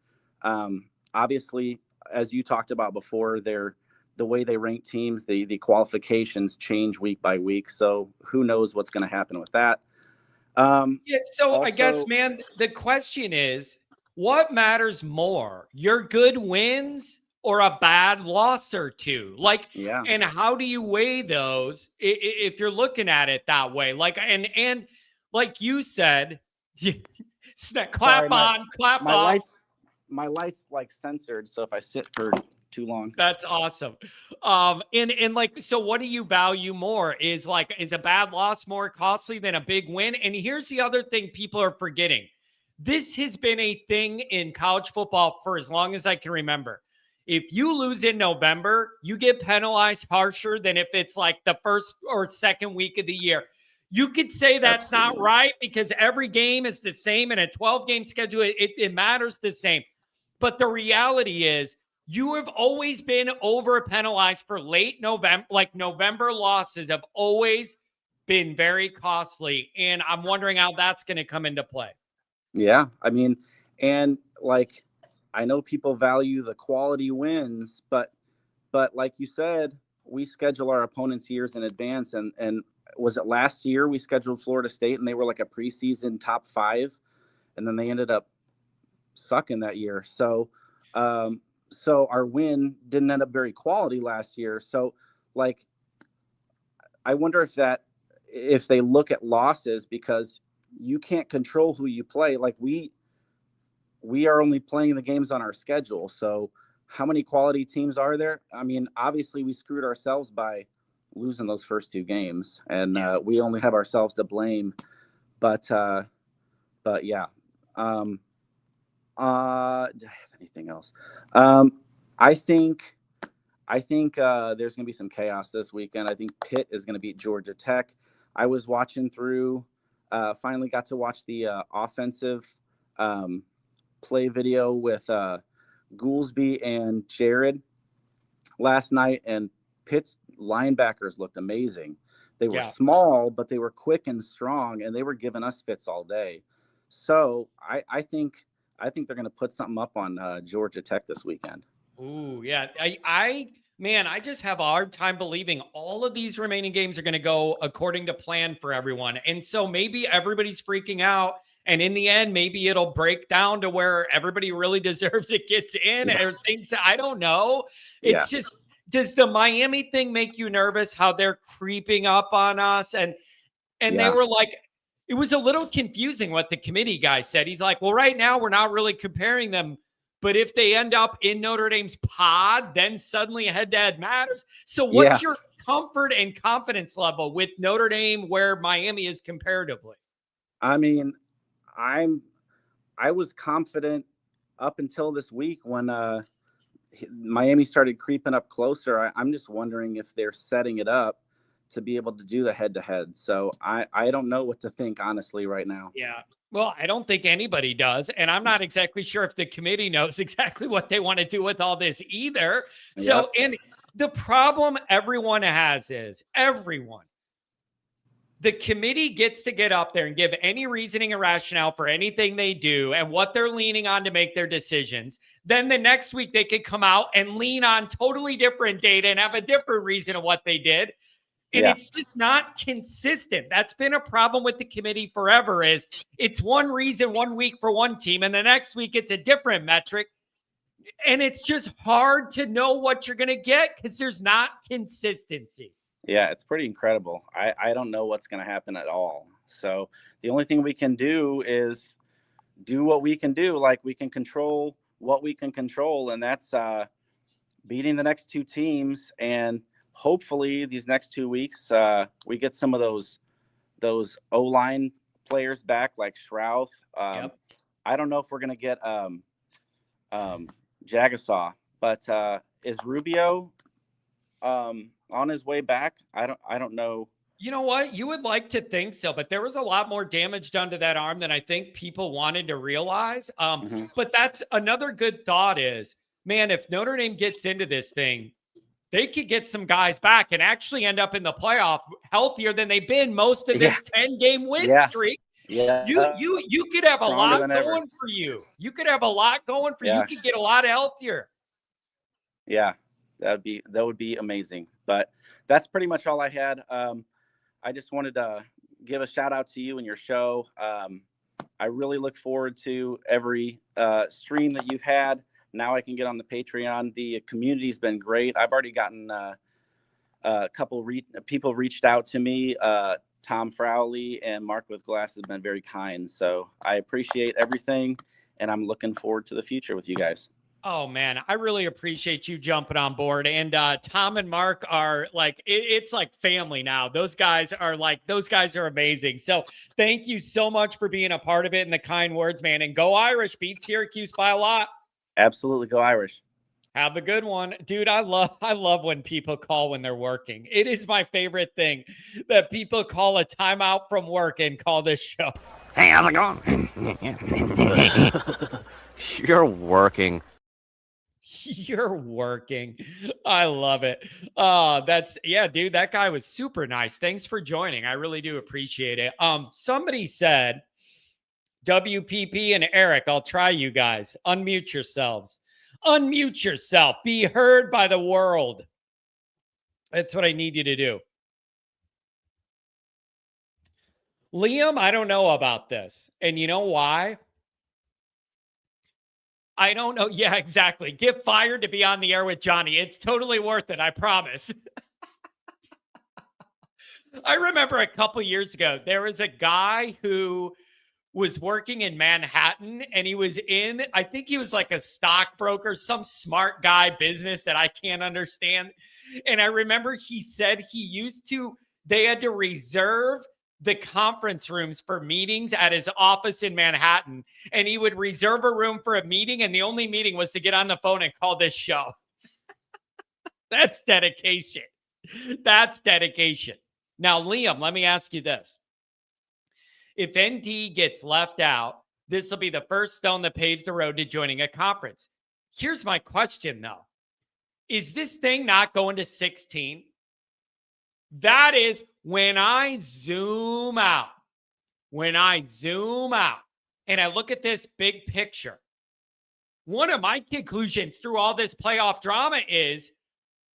Obviously, as you talked about before, the way they rank teams, the qualifications change week by week. So who knows what's going to happen with that. I guess, man, the question is, what matters more, your good wins or a bad loss or two? And how do you weigh those if you're looking at it that way? And like you said, clap on. My light's like censored, so if I sit for too long. That's awesome. So what do you value more? Is a bad loss more costly than a big win? And here's the other thing people are forgetting. This has been a thing in college football for as long as I can remember. If you lose in November, you get penalized harsher than if it's like the first or second week of the year. You could say that's not right because every game is the same in a 12-game schedule. It matters the same. But the reality is, you have always been over penalized for late November. Like, November losses have always been very costly. And I'm wondering how that's going to come into play. Yeah. I mean, and like, I know people value the quality wins, but like you said, we schedule our opponents years in advance. And was it last year we scheduled Florida State and they were like a preseason top 5, and then they ended up sucking that year. So our win didn't end up very quality last year. So like, I wonder if they look at losses, because you can't control who you play. Like, we are only playing the games on our schedule. So how many quality teams are there? I mean, obviously we screwed ourselves by losing those first 2 games, and we only have ourselves to blame. But yeah. Do I have anything else? I think there's going to be some chaos this weekend. I think Pitt is going to beat Georgia Tech. I was watching through, finally got to watch the offensive play video with Goolsby and Jared last night, and Pitt's linebackers looked amazing. They were small, but they were quick and strong, and they were giving us fits all day. So I think they're going to put something up on Georgia Tech this weekend. Ooh, yeah. I just have a hard time believing all of these remaining games are going to go according to plan for everyone. And so maybe everybody's freaking out. And in the end, maybe it'll break down to where everybody really deserves it, gets in, or thinks, I don't know. It's just, does the Miami thing make you nervous, how they're creeping up on us? And they were like, it was a little confusing what the committee guy said. He's like, well, right now we're not really comparing them, but if they end up in Notre Dame's pod, then suddenly head-to-head matters. So what's your comfort and confidence level with Notre Dame where Miami is comparatively? I mean, I was confident up until this week when Miami started creeping up closer. I'm just wondering if they're setting it up to be able to do the head-to-head. So I don't know what to think, honestly, right now. Yeah. Well, I don't think anybody does. And I'm not exactly sure if the committee knows exactly what they want to do with all this either. So, and the problem everyone has is the committee gets to get up there and give any reasoning or rationale for anything they do and what they're leaning on to make their decisions. Then the next week they could come out and lean on totally different data and have a different reason of what they did. And it's just not consistent. That's been a problem with the committee forever, is it's one reason one week for one team and the next week it's a different metric. And it's just hard to know what you're going to get because there's not consistency. Yeah, it's pretty incredible. I don't know what's going to happen at all. So the only thing we can do is do what we can do. Like, we can control what we can control, and that's beating the next two teams. And hopefully these next 2 weeks, we get some of those O-line players back, like Shrouth. I don't know if we're going to get Jagasaw, but is Rubio on his way back? I don't know. You know what? You would like to think so, but there was a lot more damage done to that arm than I think people wanted to realize. But that's another good thought is, man, if Notre Dame gets into this thing, they could get some guys back and actually end up in the playoff healthier than they've been most of this 10-game win streak. Yeah. You could have a lot going for you. You could have a lot going for you. You could get a lot healthier. Yeah, that would be amazing. But that's pretty much all I had. I just wanted to give a shout out to you and your show. I really look forward to every stream that you've had. Now I can get on the Patreon. The community's been great. I've already gotten a couple people reached out to me. Tom Frowley and Mark with Glass have been very kind. So I appreciate everything, and I'm looking forward to the future with you guys. Oh, man, I really appreciate you jumping on board. And Tom and Mark are like, it's like family now. Those guys are amazing. So thank you so much for being a part of it and the kind words, man. And go Irish, beat Syracuse by a lot. Absolutely. Go Irish. Have a good one. Dude, I love when people call when they're working. It is my favorite thing that people call a timeout from work and call this show. Hey, how's it going? You're working. You're working. I love it. Dude, that guy was super nice. Thanks for joining. I really do appreciate it. Somebody said, WPP and Eric, I'll try you guys. Unmute yourselves. Unmute yourself. Be heard by the world. That's what I need you to do. Liam, I don't know about this. And you know why? I don't know. Yeah, exactly. Get fired to be on the air with Johnny. It's totally worth it. I promise. I remember a couple years ago, there was a guy who was working in Manhattan, and he was in, I think he was like a stockbroker, some smart guy business that I can't understand. And I remember he said they had to reserve the conference rooms for meetings at his office in Manhattan. And he would reserve a room for a meeting, and the only meeting was to get on the phone and call this show. That's dedication. That's dedication. Now, Liam, let me ask you this. If ND gets left out, this will be the first stone that paves the road to joining a conference. Here's my question, though. Is this thing not going to 16? That is when I zoom out and I look at this big picture. One of my conclusions through all this playoff drama is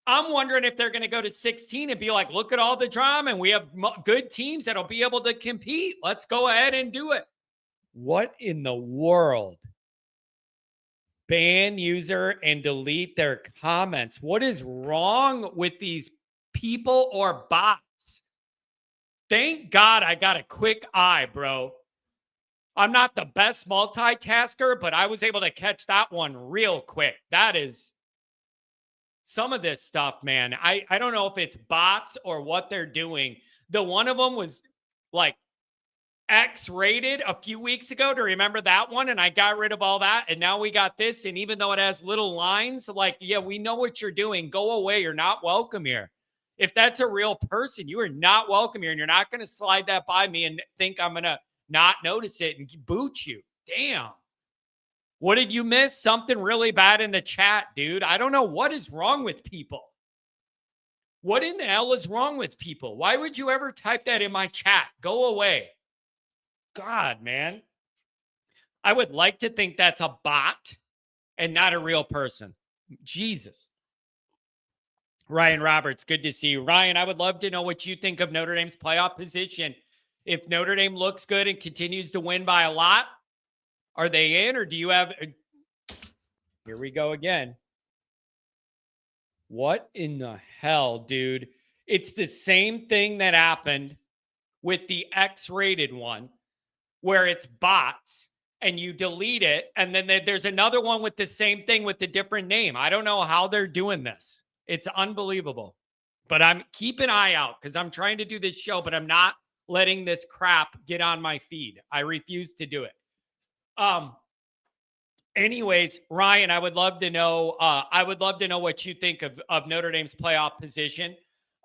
I'm wondering if they're going to go to 16 and be like, look at all the drama, and we have good teams that'll be able to compete. Let's go ahead and do it. What in the world? Ban user and delete their comments. What is wrong with these people or bots? Thank God I got a quick eye, bro. I'm not the best multitasker, but I was able to catch that one real quick. That is some of this stuff, man, I don't know if it's bots or what they're doing. The one of them was like X-rated a few weeks ago. To remember that one? And I got rid of all that. And now we got this. And even though it has little lines, like, yeah, we know what you're doing. Go away. You're not welcome here. If that's a real person, you are not welcome here. And you're not going to slide that by me and think I'm going to not notice it and boot you. Damn. What did you miss? Something really bad in the chat, dude. I don't know what is wrong with people. What in the hell is wrong with people? Why would you ever type that in my chat? Go away. God, man. I would like to think that's a bot and not a real person. Jesus. Ryan Roberts, good to see you. Ryan, I would love to know what you think of Notre Dame's playoff position. If Notre Dame looks good and continues to win by a lot, are they in, or do you have... Here we go again. What in the hell, dude? It's the same thing that happened with the X-rated one, where it's bots and you delete it. And then there's another one with the same thing with a different name. I don't know how they're doing this. It's unbelievable. But I'm keep an eye out because I'm trying to do this show, but I'm not letting this crap get on my feed. I refuse to do it. Anyways, Ryan, I would love to know what you think of Notre Dame's playoff position.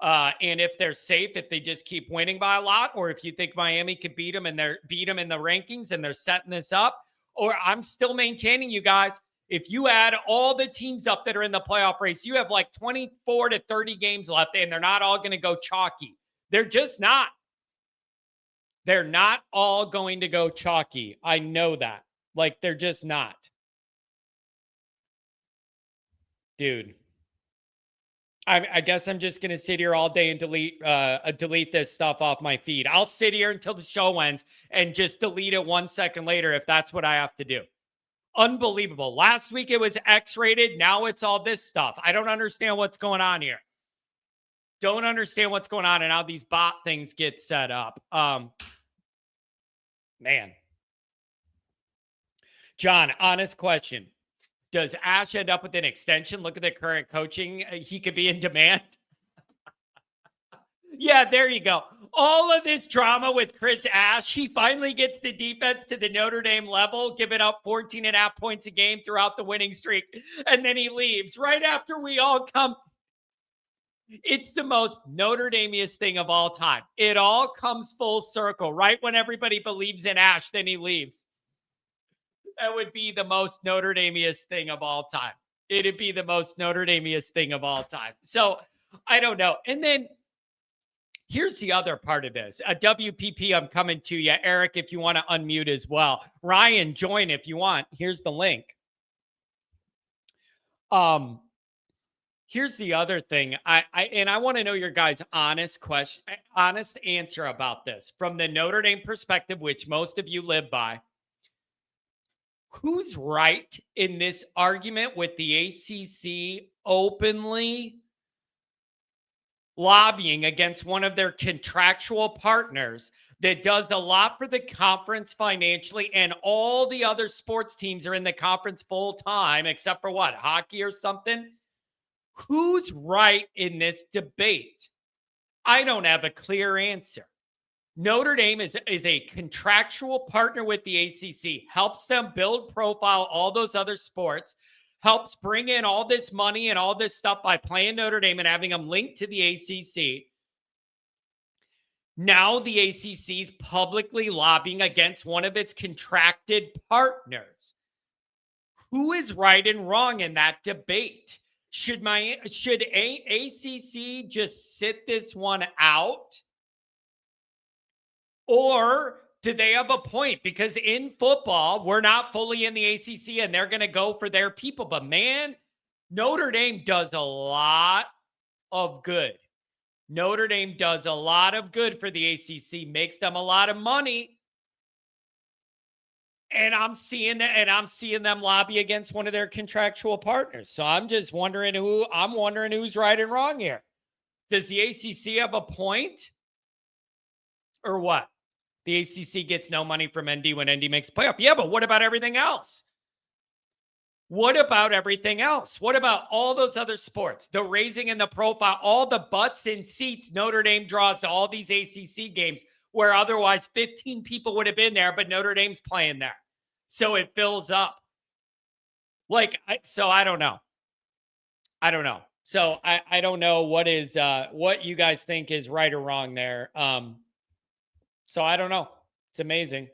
And if they're safe, if they just keep winning by a lot, or if you think Miami could beat them in the rankings and they're setting this up. Or I'm still maintaining, you guys, if you add all the teams up that are in the playoff race, you have like 24 to 30 games left, and they're not all going to go chalky. They're just not. They're not all going to go chalky. I know that. Like, they're just not. Dude. I guess I'm just going to sit here all day and delete this stuff off my feed. I'll sit here until the show ends and just delete it 1 second later if that's what I have to do. Unbelievable. Last week it was X-rated. Now it's all this stuff. I don't understand what's going on here. Don't understand what's going on and how these bot things get set up. Man. John, honest question. Does Ash end up with an extension? Look at the current coaching. He could be in demand. Yeah, there you go. All of this drama with Chris Ash. He finally gets the defense to the Notre Dame level, giving up 14.5 points a game throughout the winning streak. And then he leaves right after we all come. It's the most Notre Dame-iest thing of all time. It all comes full circle. Right when everybody believes in Ash, then he leaves. That would be the most Notre Dame-iest thing of all time. It'd be the most Notre Dame-iest thing of all time. So I don't know. And then here's the other part of this. A WPP, I'm coming to you. Eric, if you want to unmute as well. Ryan, join if you want. Here's the link. Here's the other thing. I want to know your guys' honest answer about this. From the Notre Dame perspective, which most of you live by, who's right in this argument with the ACC openly lobbying against one of their contractual partners that does a lot for the conference financially, and all the other sports teams are in the conference full time, except for what, hockey or something? Who's right in this debate? I don't have a clear answer. Notre Dame is a contractual partner with the ACC, helps them build profile, all those other sports, helps bring in all this money and all this stuff by playing Notre Dame and having them linked to the ACC. Now the ACC is publicly lobbying against one of its contracted partners. Who is right and wrong in that debate? Should ACC just sit this one out? Or do they have a point? Because in football, we're not fully in the ACC and they're going to go for their people. But man, Notre Dame does a lot of good. Notre Dame does a lot of good for the ACC, makes them a lot of money. And I'm seeing them lobby against one of their contractual partners. So I'm just wondering who's right and wrong here. Does the ACC have a point? Or what? The ACC gets no money from ND when ND makes a playoff. Yeah, but what about everything else? What about everything else? What about all those other sports? The raising in the profile, all the butts in seats Notre Dame draws to all these ACC games where otherwise 15 people would have been there, but Notre Dame's playing there. So it fills up. So I don't know. So I don't know what you guys think is right or wrong there. So I don't know. It's amazing.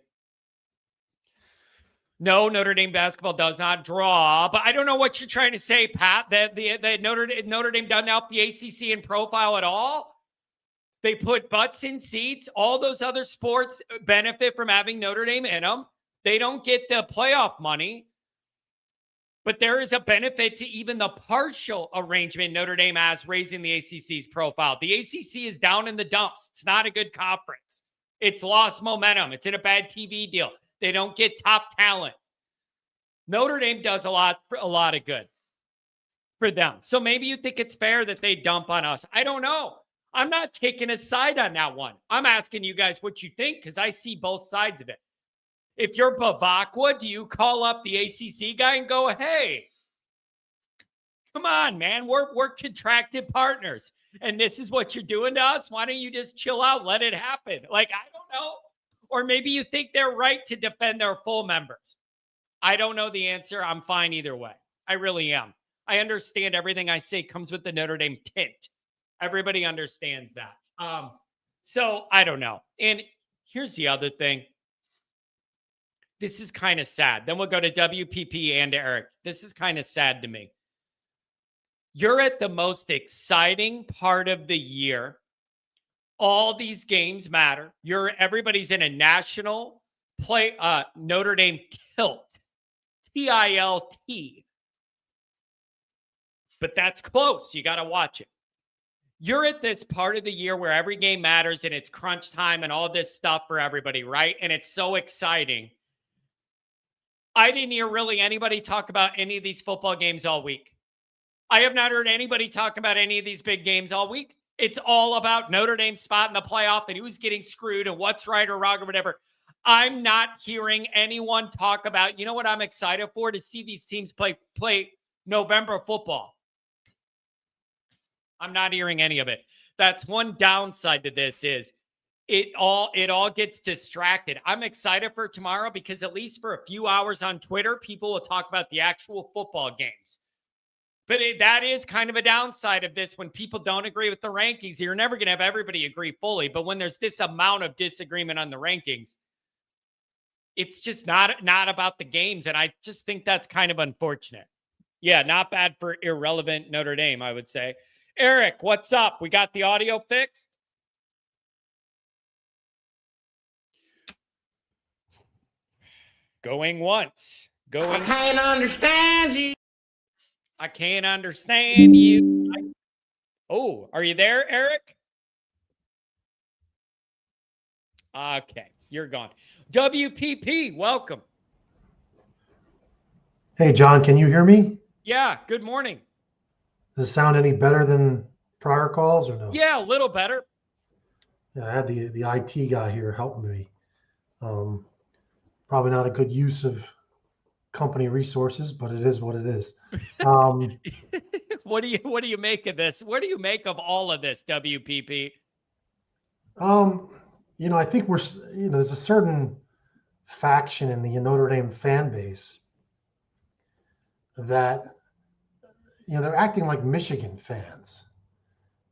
No, Notre Dame basketball does not draw, but I don't know what you're trying to say, Pat, that Notre Dame doesn't help the ACC in profile at all. They put butts in seats. All those other sports benefit from having Notre Dame in them. They don't get the playoff money, but there is a benefit to even the partial arrangement Notre Dame has raising the ACC's profile. The ACC is down in the dumps. It's not a good conference. It's lost momentum. It's in a bad TV deal. They don't get top talent. Notre Dame does a lot of good for them. So maybe you think it's fair that they dump on us. I don't know. I'm not taking a side on that one. I'm asking you guys what you think because I see both sides of it. If you're Bavacqua, do you call up the ACC guy and go, hey, come on, man, we're contracted partners, and this is what you're doing to us? Why don't you just chill out, let it happen? I don't know. Or maybe you think they're right to defend their full members. I don't know the answer. I'm fine either way. I really am. I understand everything I say comes with the Notre Dame tint. Everybody understands that. So I don't know. And here's the other thing. This is kind of sad. Then we'll go to WPP and Eric. This is kind of sad to me. You're at the most exciting part of the year. All these games matter. Everybody's in a national play, Notre Dame tilt, TILT. But that's close. You got to watch it. You're at this part of the year where every game matters and it's crunch time and all this stuff for everybody, right? And it's so exciting. I didn't hear really anybody talk about any of these football games all week. I have not heard anybody talk about any of these big games all week. It's all about Notre Dame's spot in the playoff and who's getting screwed and what's right or wrong or whatever. I'm not hearing anyone talk about, you know what I'm excited for? To see these teams play November football. I'm not hearing any of it. That's one downside to this is it all gets distracted. I'm excited for tomorrow because at least for a few hours on Twitter, people will talk about the actual football games. But that is kind of a downside of this. When people don't agree with the rankings, you're never going to have everybody agree fully. But when there's this amount of disagreement on the rankings, it's just not about the games. And I just think that's kind of unfortunate. Yeah, not bad for irrelevant Notre Dame, I would say. Eric, what's up? We got the audio fixed? Going once. I can't understand you. I can't understand you. Oh, are you there, Eric? Okay, you're gone. WPP, welcome. Hey, John, can you hear me? Yeah, good morning. Does it sound any better than prior calls or no? Yeah, a little better. Yeah, I had the IT guy here helping me. Probably not a good use of company resources, but it is what it is. What do you make of this? What do you make of all of this, WPP? I think there's a certain faction in the Notre Dame fan base that they're acting like Michigan fans,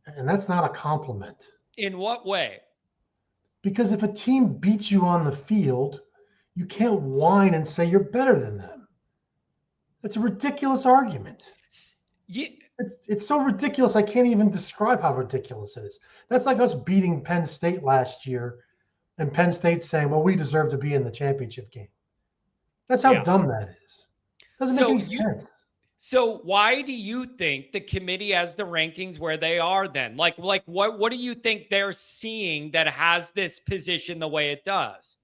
and that's not a compliment. In what way? Because if a team beats you on the field, you can't whine and say you're better than them. It's a ridiculous argument. Yeah. It's so ridiculous, I can't even describe how ridiculous it is. That's like us beating Penn State last year and Penn State saying, well, we deserve to be in the championship game. That's how dumb that is. Doesn't make any sense. So why do you think the committee has the rankings where they are then? Like what do you think they're seeing that has this position the way it does?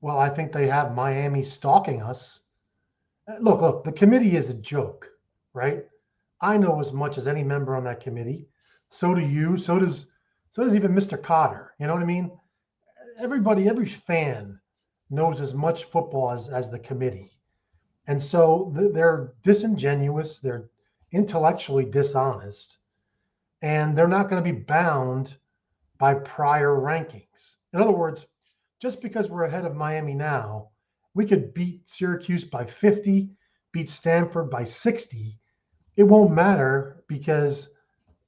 Well, I think they have Miami stalking us. Look, the committee is a joke, right? I know as much as any member on that committee. So do you. So does even Mr. Cotter. You know what I mean? Every fan knows as much football as the committee. And so they're disingenuous, they're intellectually dishonest, and they're not going to be bound by prior rankings. In other words, just because we're ahead of Miami now, we could beat Syracuse by 50, beat Stanford by 60. It won't matter because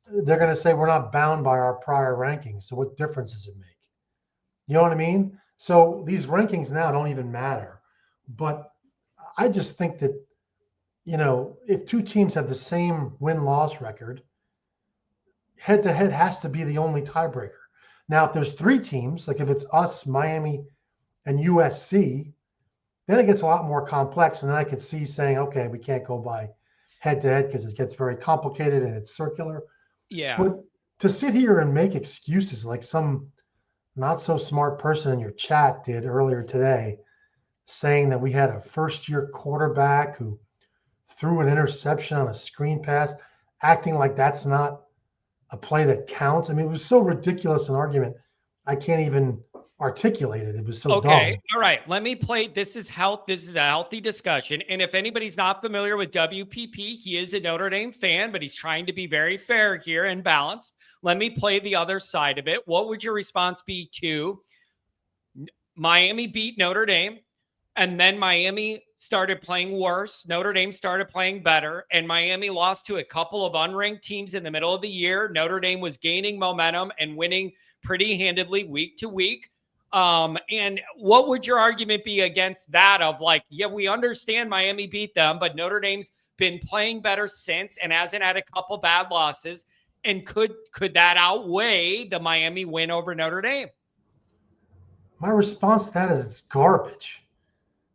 they're going to say we're not bound by our prior rankings. So what difference does it make? You know what I mean? So these rankings now don't even matter. But I just think that, if two teams have the same win-loss record, head-to-head has to be the only tiebreaker. Now, if there's three teams, like if it's us, Miami, and USC, then it gets a lot more complex. And then I could see saying, okay, we can't go by head-to-head because it gets very complicated and it's circular. Yeah. But to sit here and make excuses like some not so smart person in your chat did earlier today, saying that we had a first-year quarterback who threw an interception on a screen pass, acting like that's not a play that counts. I mean, it was so ridiculous an argument. I can't even articulate it. It was so dumb. All right. Let me play. This is a healthy discussion. And if anybody's not familiar with WPP, he is a Notre Dame fan, but he's trying to be very fair here and balanced. Let me play the other side of it. What would your response be to Miami beat Notre Dame, and then Miami started playing worse? Notre Dame started playing better, and Miami lost to a couple of unranked teams in the middle of the year. Notre Dame was gaining momentum and winning pretty handedly week to week. And what would your argument be against that of like, yeah, we understand Miami beat them, but Notre Dame's been playing better since and hasn't had a couple bad losses. And could that outweigh the Miami win over Notre Dame? My response to that is it's garbage.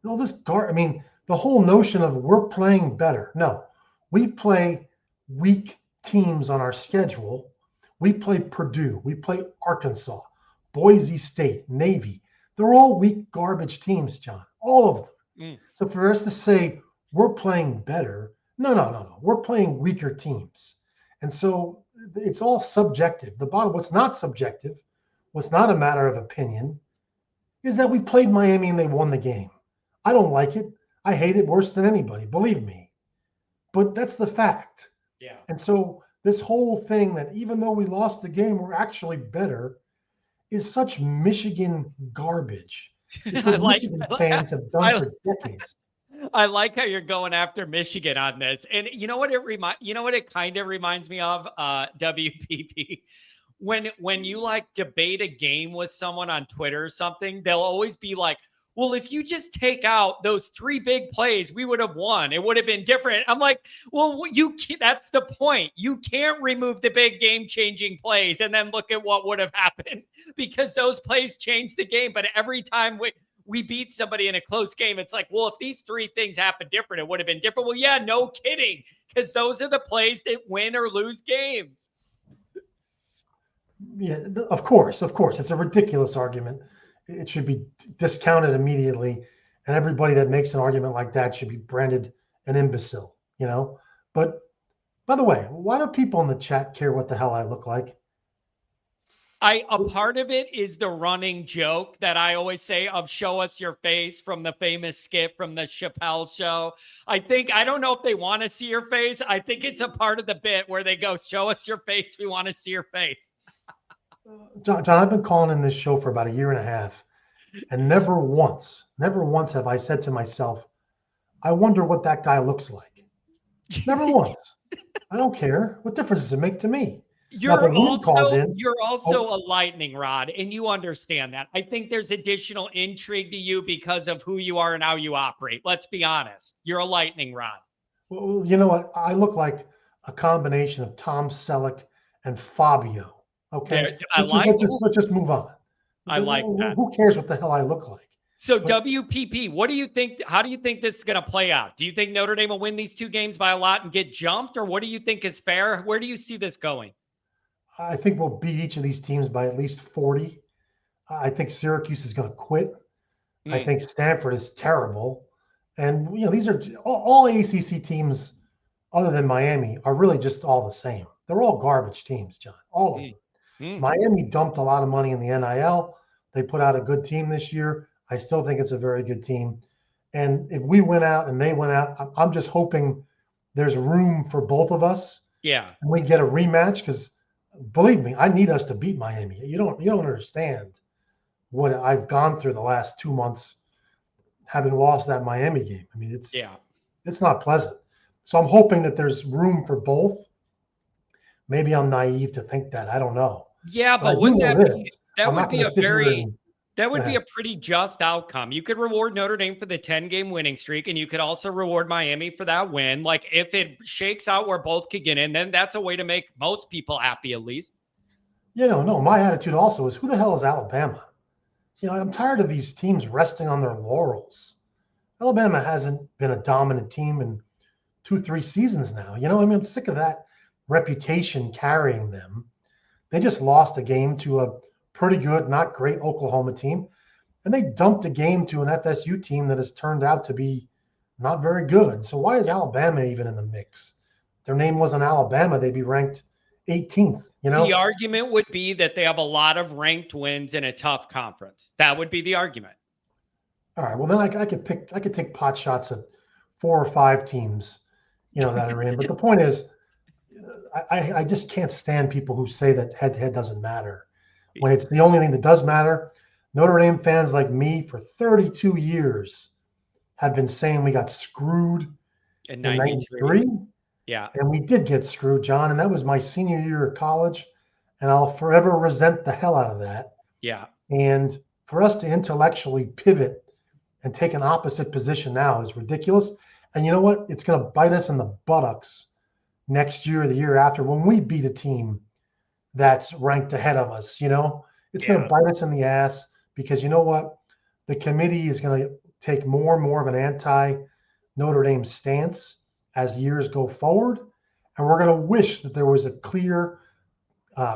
All this I mean, the whole notion of we're playing better. No, we play weak teams on our schedule. We play Purdue. We play Arkansas, Boise State, Navy. They're all weak garbage teams, John. All of them. So for us to say we're playing better, no. We're playing weaker teams. And so it's all subjective. What's not subjective, what's not a matter of opinion, is that we played Miami and they won the game. I don't like it. I hate it worse than anybody, believe me. But that's the fact. Yeah. And so this whole thing that even though we lost the game, we're actually better is such Michigan garbage. It's what Michigan fans have done for decades. I like how you're going after Michigan on this. And you know what it kind of reminds me of, WPP? When you like debate a game with someone on Twitter or something, they'll always be like, well, if you just take out those three big plays, we would have won. It would have been different. I'm like, well, that's the point. You can't remove the big game-changing plays and then look at what would have happened because those plays change the game. But every time we beat somebody in a close game, it's like, well, if these three things happened different, it would have been different. Well, yeah, no kidding, because those are the plays that win or lose games. Yeah, of course. It's a ridiculous argument. It should be discounted immediately. And everybody that makes an argument like that should be branded an imbecile, But by the way, why do people in the chat care what the hell I look like? A part of it is the running joke that I always say of show us your face from the famous skit from the Chappelle show. I don't know if they want to see your face. I think it's a part of the bit where they go, show us your face. We want to see your face. John, I've been calling in this show for about a year and a half, and never once have I said to myself, I wonder what that guy looks like. Never once. I don't care. What difference does it make to me? You're also a lightning rod, and you understand that. I think there's additional intrigue to you because of who you are and how you operate. Let's be honest. You're a lightning rod. Well, you know what? I look like a combination of Tom Selleck and Fabio. Okay, let's just move on. I like that. Who cares what the hell I look like? So WPP, what do you think? How do you think this is going to play out? Do you think Notre Dame will win these two games by a lot and get jumped, or what do you think is fair? Where do you see this going? I think we'll beat each of these teams by at least 40. I think Syracuse is going to quit. I think Stanford is terrible, and these are all ACC teams other than Miami are really just all the same. They're all garbage teams, John. All of them. Miami dumped a lot of money in the NIL. They put out a good team this year. I still think it's a very good team. And if we went out and they went out, I'm just hoping there's room for both of us Yeah. and we get a rematch, because believe me, I need us to beat Miami. You don't understand what I've gone through the last 2 months having lost that Miami game. I mean, it's not pleasant. So I'm hoping that there's room for both. Maybe I'm naive to think that. I don't know. Yeah, But I but do wouldn't know that be this. that I'm would not be going a to sit here very and that would go be a ahead. pretty just outcome. You could reward Notre Dame for the 10-game winning streak, and you could also reward Miami for that win. Like, if it shakes out where both could get in, then that's a way to make most people happy, at least. No, my attitude also is, who the hell is Alabama? I'm tired of these teams resting on their laurels. Alabama hasn't been a dominant team in 2-3 seasons now. I mean, I'm sick of that reputation carrying them. They just lost a game to a pretty good, not great Oklahoma team. And they dumped a game to an FSU team that has turned out to be not very good. So why is Alabama even in the mix? If their name wasn't Alabama, they'd be ranked 18th. The argument would be that they have a lot of ranked wins in a tough conference. That would be the argument. All right. Well, then I could take pot shots at 4 or 5 teams, that are in. But the point is, I just can't stand people who say that head-to-head doesn't matter when it's the only thing that does matter. Notre Dame fans like me for 32 years have been saying we got screwed In in 93. 93. Yeah. And we did get screwed, John. And that was my senior year of college. And I'll forever resent the hell out of that. Yeah. And for us to intellectually pivot and take an opposite position now is ridiculous. And you know what? It's going to bite us in the buttocks next year or the year after when we beat a team that's ranked ahead of us. It's going to bite us in the ass, because you know what? The committee is going to take more and more of an anti-Notre Dame stance as years go forward. And we're going to wish that there was a clear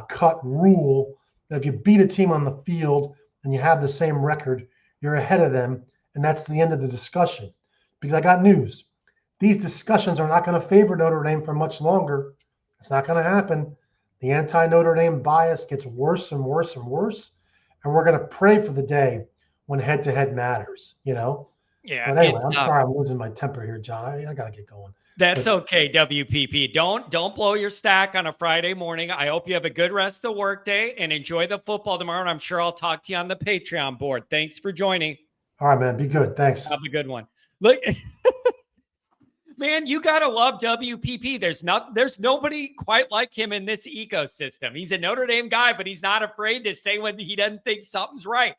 cut rule that if you beat a team on the field and you have the same record, you're ahead of them. And that's the end of the discussion. Because I got news. These discussions are not going to favor Notre Dame for much longer. It's not going to happen. The anti-Notre Dame bias gets worse and worse and worse. And we're going to pray for the day when head-to-head matters, Yeah. But anyway, I'm sorry I'm losing my temper here, John. I got to get going. That's okay, WPP. Don't blow your stack on a Friday morning. I hope you have a good rest of the workday and enjoy the football tomorrow. And I'm sure I'll talk to you on the Patreon board. Thanks for joining. All right, man. Be good. Thanks. Have a good one. Look, man, you gotta love WPP. There's nobody quite like him in this ecosystem. He's a Notre Dame guy, but he's not afraid to say when he doesn't think something's right.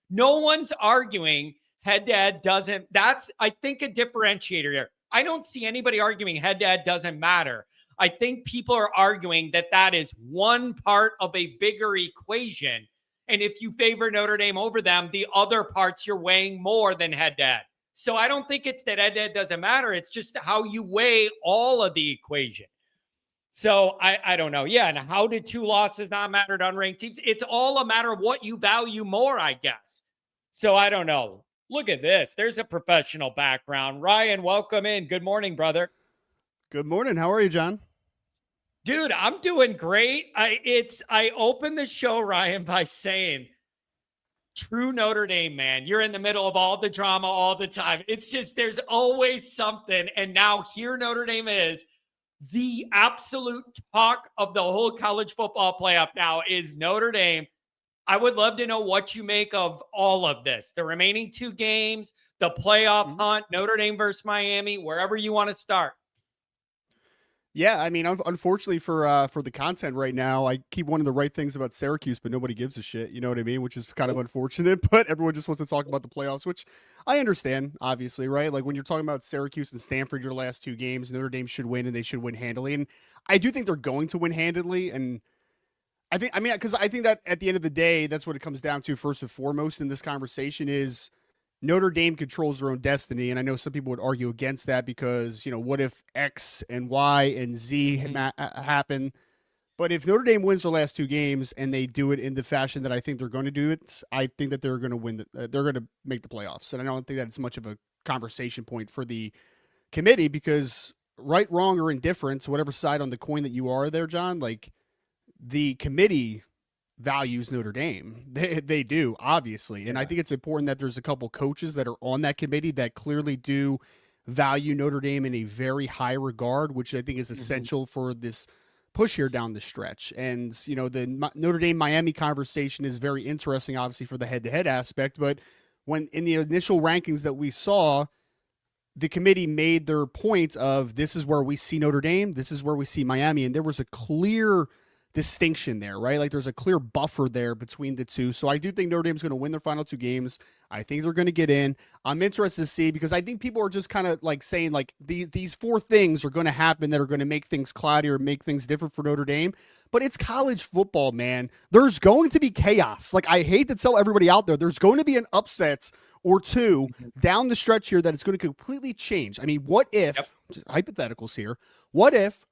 No one's arguing head-to-head doesn't. That's, I think, a differentiator here. I don't see anybody arguing head-to-head doesn't matter. I think people are arguing that is one part of a bigger equation. And if you favor Notre Dame over them, the other parts you're weighing more than head-to-head. So I don't think it's that head-to-head doesn't matter. It's just how you weigh all of the equation. So I don't know. Yeah, and how did 2 losses not matter to unranked teams? It's all a matter of what you value more, I guess. So I don't know. Look at this. There's a professional background. Ryan, welcome in. Good morning, brother. Good morning. How are you, John? Dude, I'm doing great. I opened the show, Ryan, by saying, true Notre Dame, man. You're in the middle of all the drama all the time. It's just, there's always something. And now here Notre Dame is. The absolute talk of the whole college football playoff now is Notre Dame. I would love to know what you make of all of this. The remaining 2 games, the playoff hunt, Notre Dame versus Miami, wherever you want to start. Yeah, I mean, unfortunately for the content right now, I keep wanting to write things about Syracuse, but nobody gives a shit. You know what I mean? Which is kind of unfortunate, but everyone just wants to talk about the playoffs, which I understand, obviously, right? Like when you're talking about Syracuse and Stanford, your last 2 games, Notre Dame should win and they should win handily. And I do think they're going to win handedly. And because I think that at the end of the day, that's what it comes down to first and foremost in this conversation is Notre Dame controls their own destiny. And I know some people would argue against that because, what if X and Y and Z happen? But if Notre Dame wins their last 2 games and they do it in the fashion that I think they're going to do it, I think that they're going to win. They're going to make the playoffs. And I don't think that it's much of a conversation point for the committee because right, wrong, or indifference, whatever side on the coin that you are there, John, like the committee values Notre Dame. They do, obviously. And I think it's important that there's a couple coaches that are on that committee that clearly do value Notre Dame in a very high regard, which I think is essential for this push here down the stretch. And, you know, the Notre Dame Miami conversation is very interesting, obviously, for the head-to-head aspect. But when in the initial rankings that we saw, the committee made their point of this is where we see Notre Dame, this is where we see Miami. And there was a clear distinction there, right? Like there's a clear buffer there between the two. So I do think Notre Dame's going to win their final 2 games. I think they're going to get in. I'm interested to see because I think people are just kind of like saying like these 4 things are going to happen that are going to make things cloudy or make things different for Notre Dame. But it's college football, man. There's going to be chaos. Like I hate to tell everybody out there, there's going to be an upset or 2 down the stretch here that it's going to completely change. I mean, what if, just hypotheticals here, what if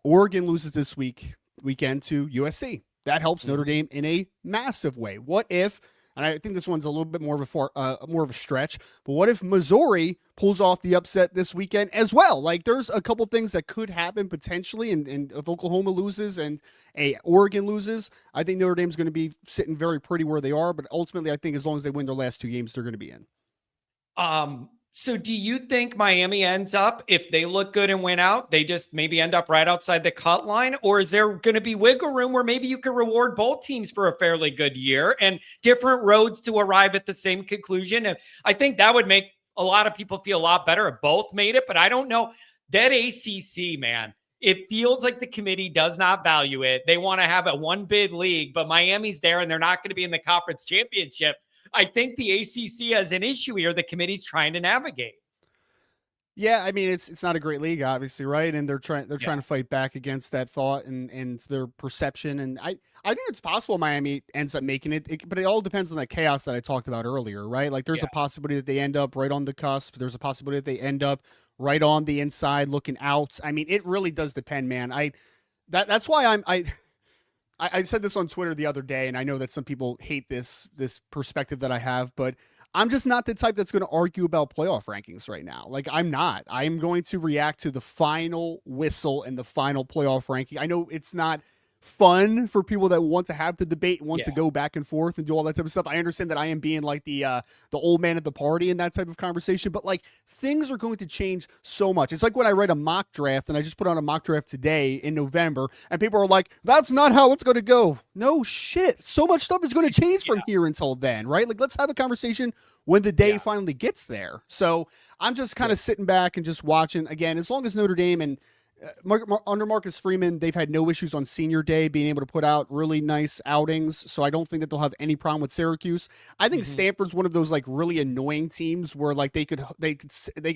Oregon loses this weekend to USC? That helps Notre Dame in a massive way. What if, and I think this one's a little bit more of a stretch, but what if Missouri pulls off the upset this weekend as well? Like there's a couple things that could happen potentially, and if Oklahoma loses and Oregon loses, I think Notre Dame's going to be sitting very pretty where they are, but ultimately I think as long as they win their last 2 games, they're going to be in. So do you think Miami ends up, if they look good and win out, they just maybe end up right outside the cut line? Or is there going to be wiggle room where maybe you could reward both teams for a fairly good year and different roads to arrive at the same conclusion? And I think that would make a lot of people feel a lot better if both made it, but I don't know. That ACC, man, it feels like the committee does not value it. They want to have a 1-bid league, but Miami's there and they're not going to be in the conference championship. I think the ACC has an issue here the committee's trying to navigate. Yeah, I mean it's not a great league, obviously, right? And they're trying to fight back against that thought and their perception. And I think it's possible Miami ends up making it, but it all depends on that chaos that I talked about earlier, right? Like there's a possibility that they end up right on the cusp. There's a possibility that they end up right on the inside looking out. I mean, it really does depend, man. That's why I said this on Twitter the other day, and I know that some people hate this perspective that I have, but I'm just not the type that's going to argue about playoff rankings right now. Like I'm not. I am going to react to the final whistle and the final playoff ranking. I know it's not fun for people that want to have the debate and want to go back and forth and do all that type of stuff. I understand that I am being like the old man at the party in that type of conversation, but like things are going to change so much. It's like when I write a mock draft, and I just put on a mock draft today in November, and people are like, that's not how it's going to go. No shit. So much stuff is going to change from here until then, right? Like let's have a conversation when the day finally gets there. So I'm just kind of sitting back and just watching. Again, as long as Notre Dame and under Marcus Freeman, they've had no issues on senior day being able to put out really nice outings. So I don't think that they'll have any problem with Syracuse. I think Stanford's one of those like really annoying teams where like they could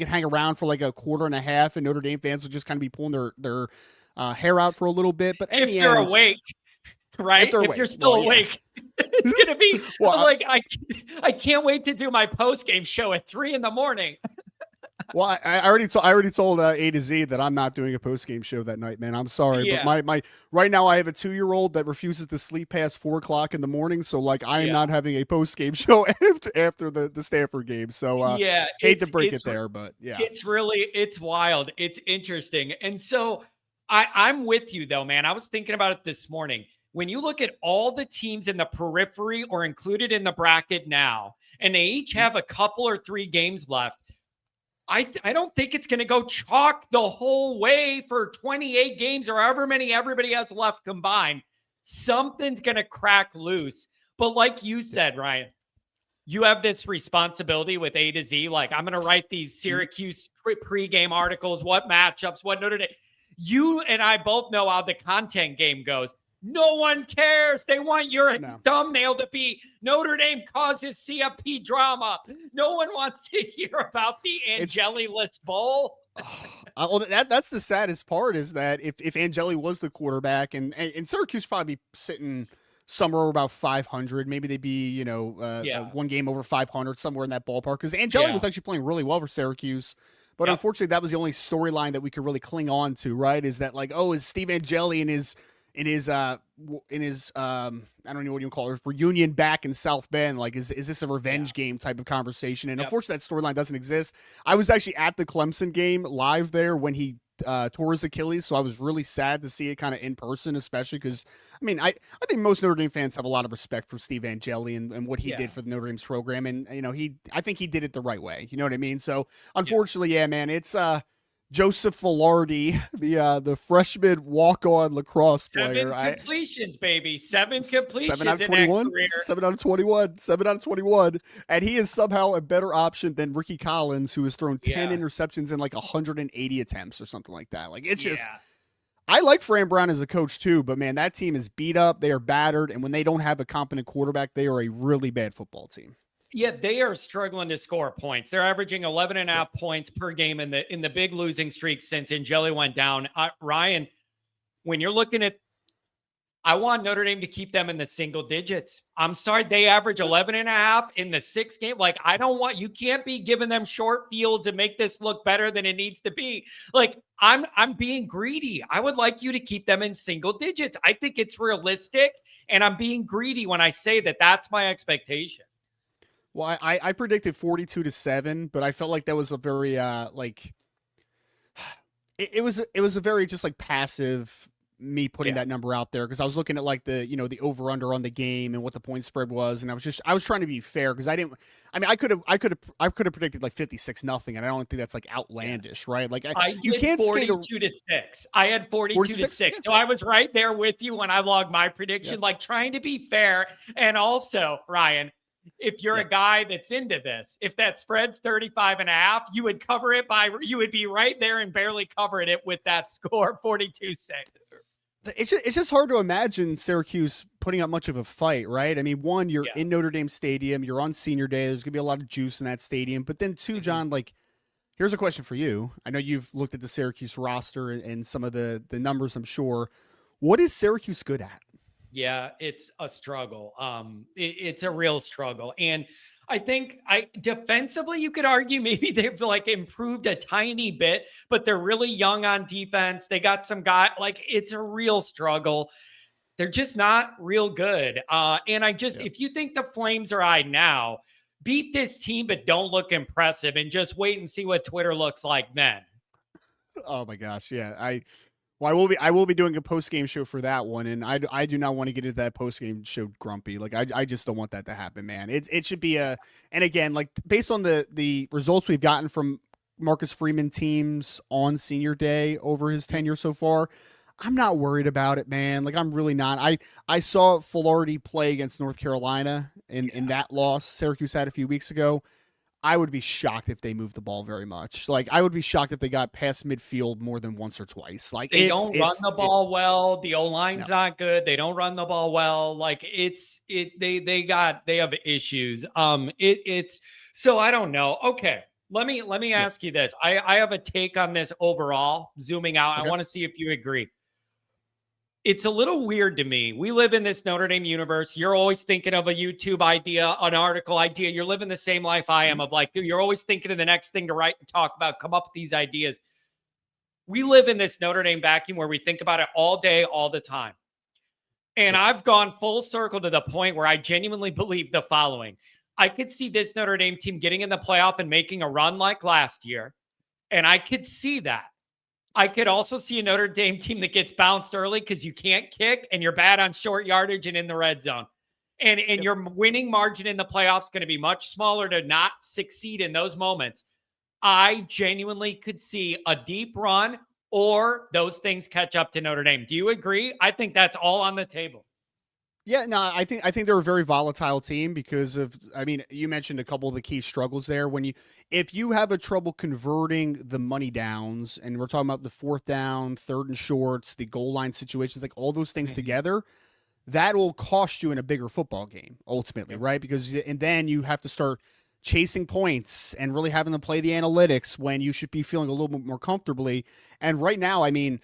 hang around for like a quarter and a half, and Notre Dame fans would just kind of be pulling their hair out for a little bit. But if you're awake, right? If you're still awake, it's gonna be like I can't wait to do my post game show at 3 a.m. Well, I already told A to Z that I'm not doing a post game show that night, man. I'm sorry, but my right now I have a 2-year-old that refuses to sleep past 4 o'clock in the morning. So like I am not having a post game show after the Stanford game. So hate to break it there, but it's wild. It's interesting, and so I'm with you though, man. I was thinking about it this morning. When you look at all the teams in the periphery or included in the bracket now, and they each have a couple or 3 games left. I don't think it's going to go chalk the whole way for 28 games or however many everybody has left combined. Something's going to crack loose. But like you said, Ryan, you have this responsibility with A to Z. Like, I'm going to write these Syracuse pregame articles, what matchups, what Notre Dame. You and I both know how the content game goes. No one cares. They want your thumbnail to be Notre Dame causes CFP drama. No one wants to hear about the Angeli-less bowl. That's the saddest part is that if Angeli was the quarterback and Syracuse probably be sitting somewhere about 500, maybe they'd be, one game over 500, somewhere in that ballpark. Because Angeli was actually playing really well for Syracuse. But unfortunately, that was the only storyline that we could really cling on to, right? Is that like, is Steve Angeli in his I don't know what you call it, reunion back in South Bend? Like, is this a revenge game type of conversation? And unfortunately, that storyline doesn't exist. I was actually at the Clemson game live there when he tore his Achilles, so I was really sad to see it kind of in person, especially because I mean I think most Notre Dame fans have a lot of respect for Steve Angeli and what he did for the Notre Dame's program, and I think he did it the right way. You know what I mean? So unfortunately, yeah man, it's Joseph Filardi, the freshman walk-on lacrosse player. 7 completions, baby. 7 completions. 7 out of 21. 7 out of 21. 7 out of 21. And he is somehow a better option than Ricky Collins, who has thrown 10 interceptions in like 180 attempts or something like that. Like, it's just. I like Fran Brown as a coach too, but man, that team is beat up. They are battered, and when they don't have a competent quarterback, they are a really bad football team. Yeah, they are struggling to score points. They're averaging 11.5 points per game in the big losing streak since Angeli went down. Ryan, when you're looking at, I want Notre Dame to keep them in the single digits. I'm sorry, they average 11.5 in the 6 game. Like, you can't be giving them short fields and make this look better than it needs to be. Like, I'm being greedy. I would like you to keep them in single digits. I think it's realistic, and I'm being greedy when I say that that's my expectation. Well, I predicted 42-7, but I felt like that was a very it was a very just like passive me putting that number out there, because I was looking at like the over under on the game and what the point spread was, and I was trying to be fair, because I could have predicted like 56-0, and I don't think that's like outlandish, right? Like you can't 42-6. I had 42-6, so I was right there with you when I logged my prediction, like trying to be fair. And also, Ryan, if you're a guy that's into this, if that spread's 35.5, you would be right there and barely covering it with that score, 42-6. It's just hard to imagine Syracuse putting up much of a fight, right? I mean, one, you're in Notre Dame Stadium, you're on senior day, there's gonna be a lot of juice in that stadium. But then two, John, like, here's a question for you. I know you've looked at the Syracuse roster and some of the numbers, I'm sure. What is Syracuse good at? Yeah, it's a struggle. It's a real struggle. And I think defensively, you could argue maybe they've like improved a tiny bit, but they're really young on defense. They got some guy, like, it's a real struggle. They're just not real good. And if you think the Flames are eyed now, beat this team, but don't look impressive, and just wait and see what Twitter looks like then. Oh my gosh. Yeah. I will be doing a post-game show for that one, and I do not want to get into that post-game show grumpy. Like, I just don't want that to happen, man. It should be and again, like, based on the results we've gotten from Marcus Freeman teams on senior day over his tenure so far, I'm not worried about it, man. Like, I'm really not. I saw Filardi play against North Carolina in that loss Syracuse had a few weeks ago. I would be shocked if they moved the ball very much. Like, I would be shocked if they got past midfield more than once or twice. Like, they don't run the ball well. The O-line's not good. They don't run the ball well. Like, they have issues. So I don't know. Okay. Let me ask you this. I have a take on this overall, zooming out. Okay. I want to see if you agree. It's a little weird to me. We live in this Notre Dame universe. You're always thinking of a YouTube idea, an article idea. You're living the same life I am, of like, you're always thinking of the next thing to write and talk about, come up with these ideas. We live in this Notre Dame vacuum where we think about it all day, all the time. And I've gone full circle to the point where I genuinely believe the following. I could see this Notre Dame team getting in the playoff and making a run like last year. And I could see that. I could also see a Notre Dame team that gets bounced early because you can't kick and you're bad on short yardage and in the red zone. And your winning margin in the playoffs is going to be much smaller to not succeed in those moments. I genuinely could see a deep run or those things catch up to Notre Dame. Do you agree? I think that's all on the table. Yeah, no, I think they're a very volatile team because of, I mean, you mentioned a couple of the key struggles there. If you have a trouble converting the money downs, and we're talking about the 4th down, 3rd and shorts, the goal line situations, like all those things together, that will cost you in a bigger football game ultimately, right? And then you have to start chasing points and really having to play the analytics when you should be feeling a little bit more comfortably. And right now, I mean,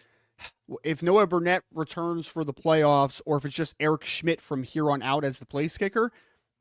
if Noah Burnett returns for the playoffs, or if it's just Eric Schmidt from here on out as the place kicker,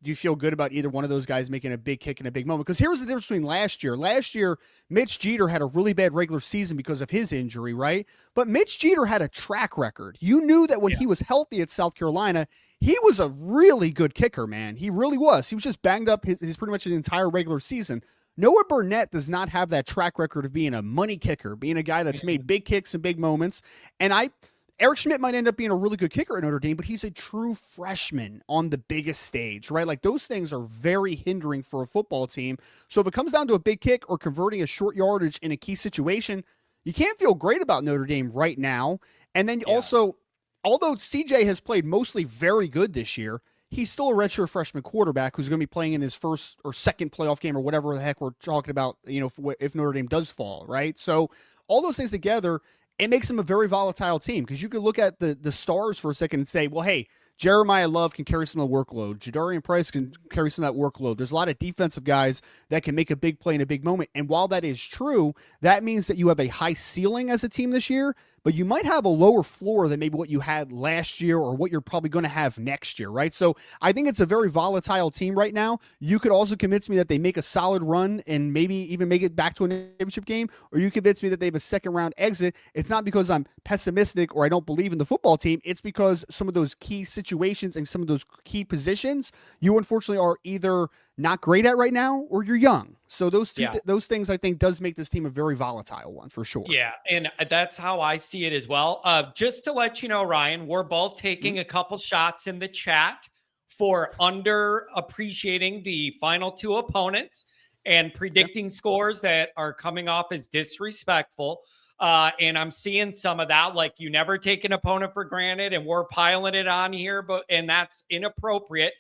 do you feel good about either one of those guys making a big kick in a big moment? Because here's the difference between last year. Last year, Mitch Jeter had a really bad regular season because of his injury, right? But Mitch Jeter had a track record. You knew that when he was healthy at South Carolina, he was a really good kicker, man. He really was. He was just banged up his pretty much his entire regular season. Noah Burnett does not have that track record of being a money kicker, being a guy that's made big kicks and big moments. And Eric Schmidt might end up being a really good kicker at Notre Dame, but he's a true freshman on the biggest stage, right? Like those things are very hindering for a football team. So if it comes down to a big kick or converting a short yardage in a key situation, you can't feel great about Notre Dame right now. And then also, although CJ has played mostly very good this year, he's still a redshirt freshman quarterback who's going to be playing in his first or second playoff game or whatever the heck we're talking about, if Notre Dame does fall, right? So all those things together, it makes them a very volatile team because you could look at the stars for a second and say, well, hey, Jeremiah Love can carry some of the workload. Jadarian Price can carry some of that workload. There's a lot of defensive guys that can make a big play in a big moment. And while that is true, that means that you have a high ceiling as a team this year, but you might have a lower floor than maybe what you had last year or what you're probably going to have next year, right? So I think it's a very volatile team right now. You could also convince me that they make a solid run and maybe even make it back to a championship game, or you convince me that they have a second round exit. It's not because I'm pessimistic or I don't believe in the football team. It's because some of those key situations and some of those key positions you unfortunately are either not great at right now or you're young. So those things I think does make this team a very volatile one for sure. Yeah, and that's how I see it as well. Just to let you know, Ryan, we're both taking a couple shots in the chat for underappreciating the final two opponents and predicting scores that are coming off as disrespectful. And I'm seeing some of that, like you never take an opponent for granted, and we're piling it on here, and that's inappropriate.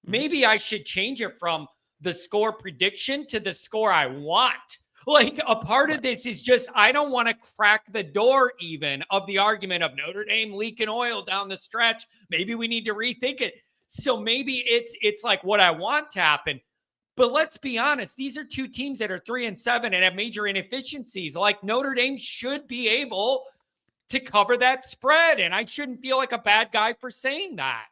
Maybe I should change it from the score prediction to the score I want. Like a part of this is just, I don't want to crack the door even of the argument of Notre Dame leaking oil down the stretch. Maybe we need to rethink it. So maybe it's like what I want to happen. But let's be honest, these are two teams that are 3-7 and have major inefficiencies. Like Notre Dame should be able to cover that spread. And I shouldn't feel like a bad guy for saying that.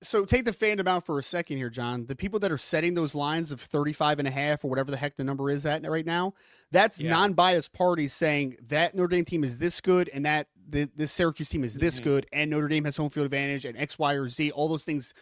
So take the fandom out for a second here, John. The people that are setting those lines of 35.5 or whatever the heck the number is at right now, that's non-biased parties saying that Notre Dame team is this good and that this Syracuse team is this good and Notre Dame has home field advantage and X, Y, or Z. All those things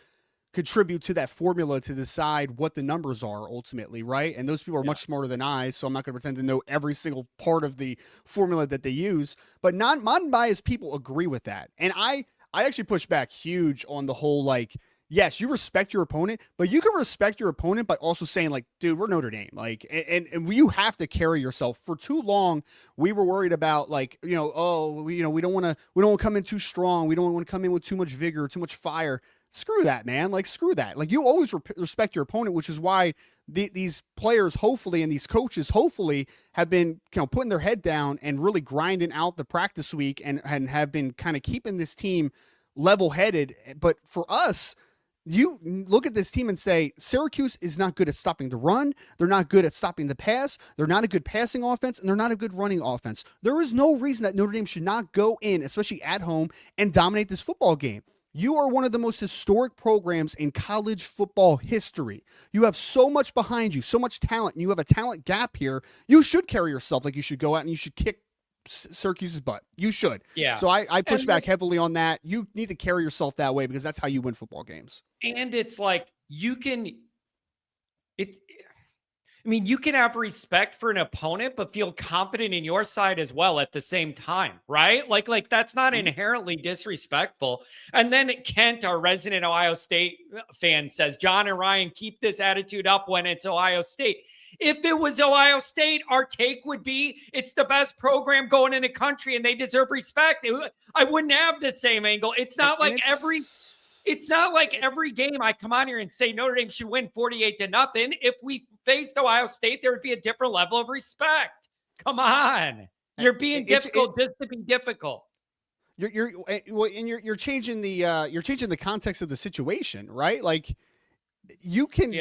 contribute to that formula to decide what the numbers are ultimately, right? And those people are much smarter than I, so I'm not going to pretend to know every single part of the formula that they use. But non-biased people agree with that. And I actually push back huge on the whole, like, yes, you respect your opponent, but you can respect your opponent by also saying, like, dude, we're Notre Dame. Like, and you have to carry yourself. For too long, we were worried about, like, we don't want to come in too strong. We don't want to come in with too much vigor, too much fire. Screw that, man. Like, screw that. Like, you always respect your opponent, which is why these players, hopefully, and these coaches, hopefully, have been, putting their head down and really grinding out the practice week and have been kind of keeping this team level-headed. But for us, you look at this team and say, Syracuse is not good at stopping the run. They're not good at stopping the pass. They're not a good passing offense, and they're not a good running offense. There is no reason that Notre Dame should not go in, especially at home, and dominate this football game. You are one of the most historic programs in college football history. You have so much behind you, so much talent, and you have a talent gap here. You should carry yourself like you should go out and you should kick Syracuse's butt. You should. Yeah. So I push back heavily on that. You need to carry yourself that way because that's how you win football games. And it's like you can have respect for an opponent, but feel confident in your side as well at the same time, right? Like that's not inherently disrespectful. And then Kent, our resident Ohio State fan, says, John and Ryan, keep this attitude up when it's Ohio State. If it was Ohio State, our take would be it's the best program going in the country and they deserve respect. I wouldn't have the same angle. It's not like every game I come on here and say Notre Dame should win 48-0. If we faced Ohio State, there would be a different level of respect. Come on. You're being difficult just to be difficult. You're changing the context of the situation, right? Like you can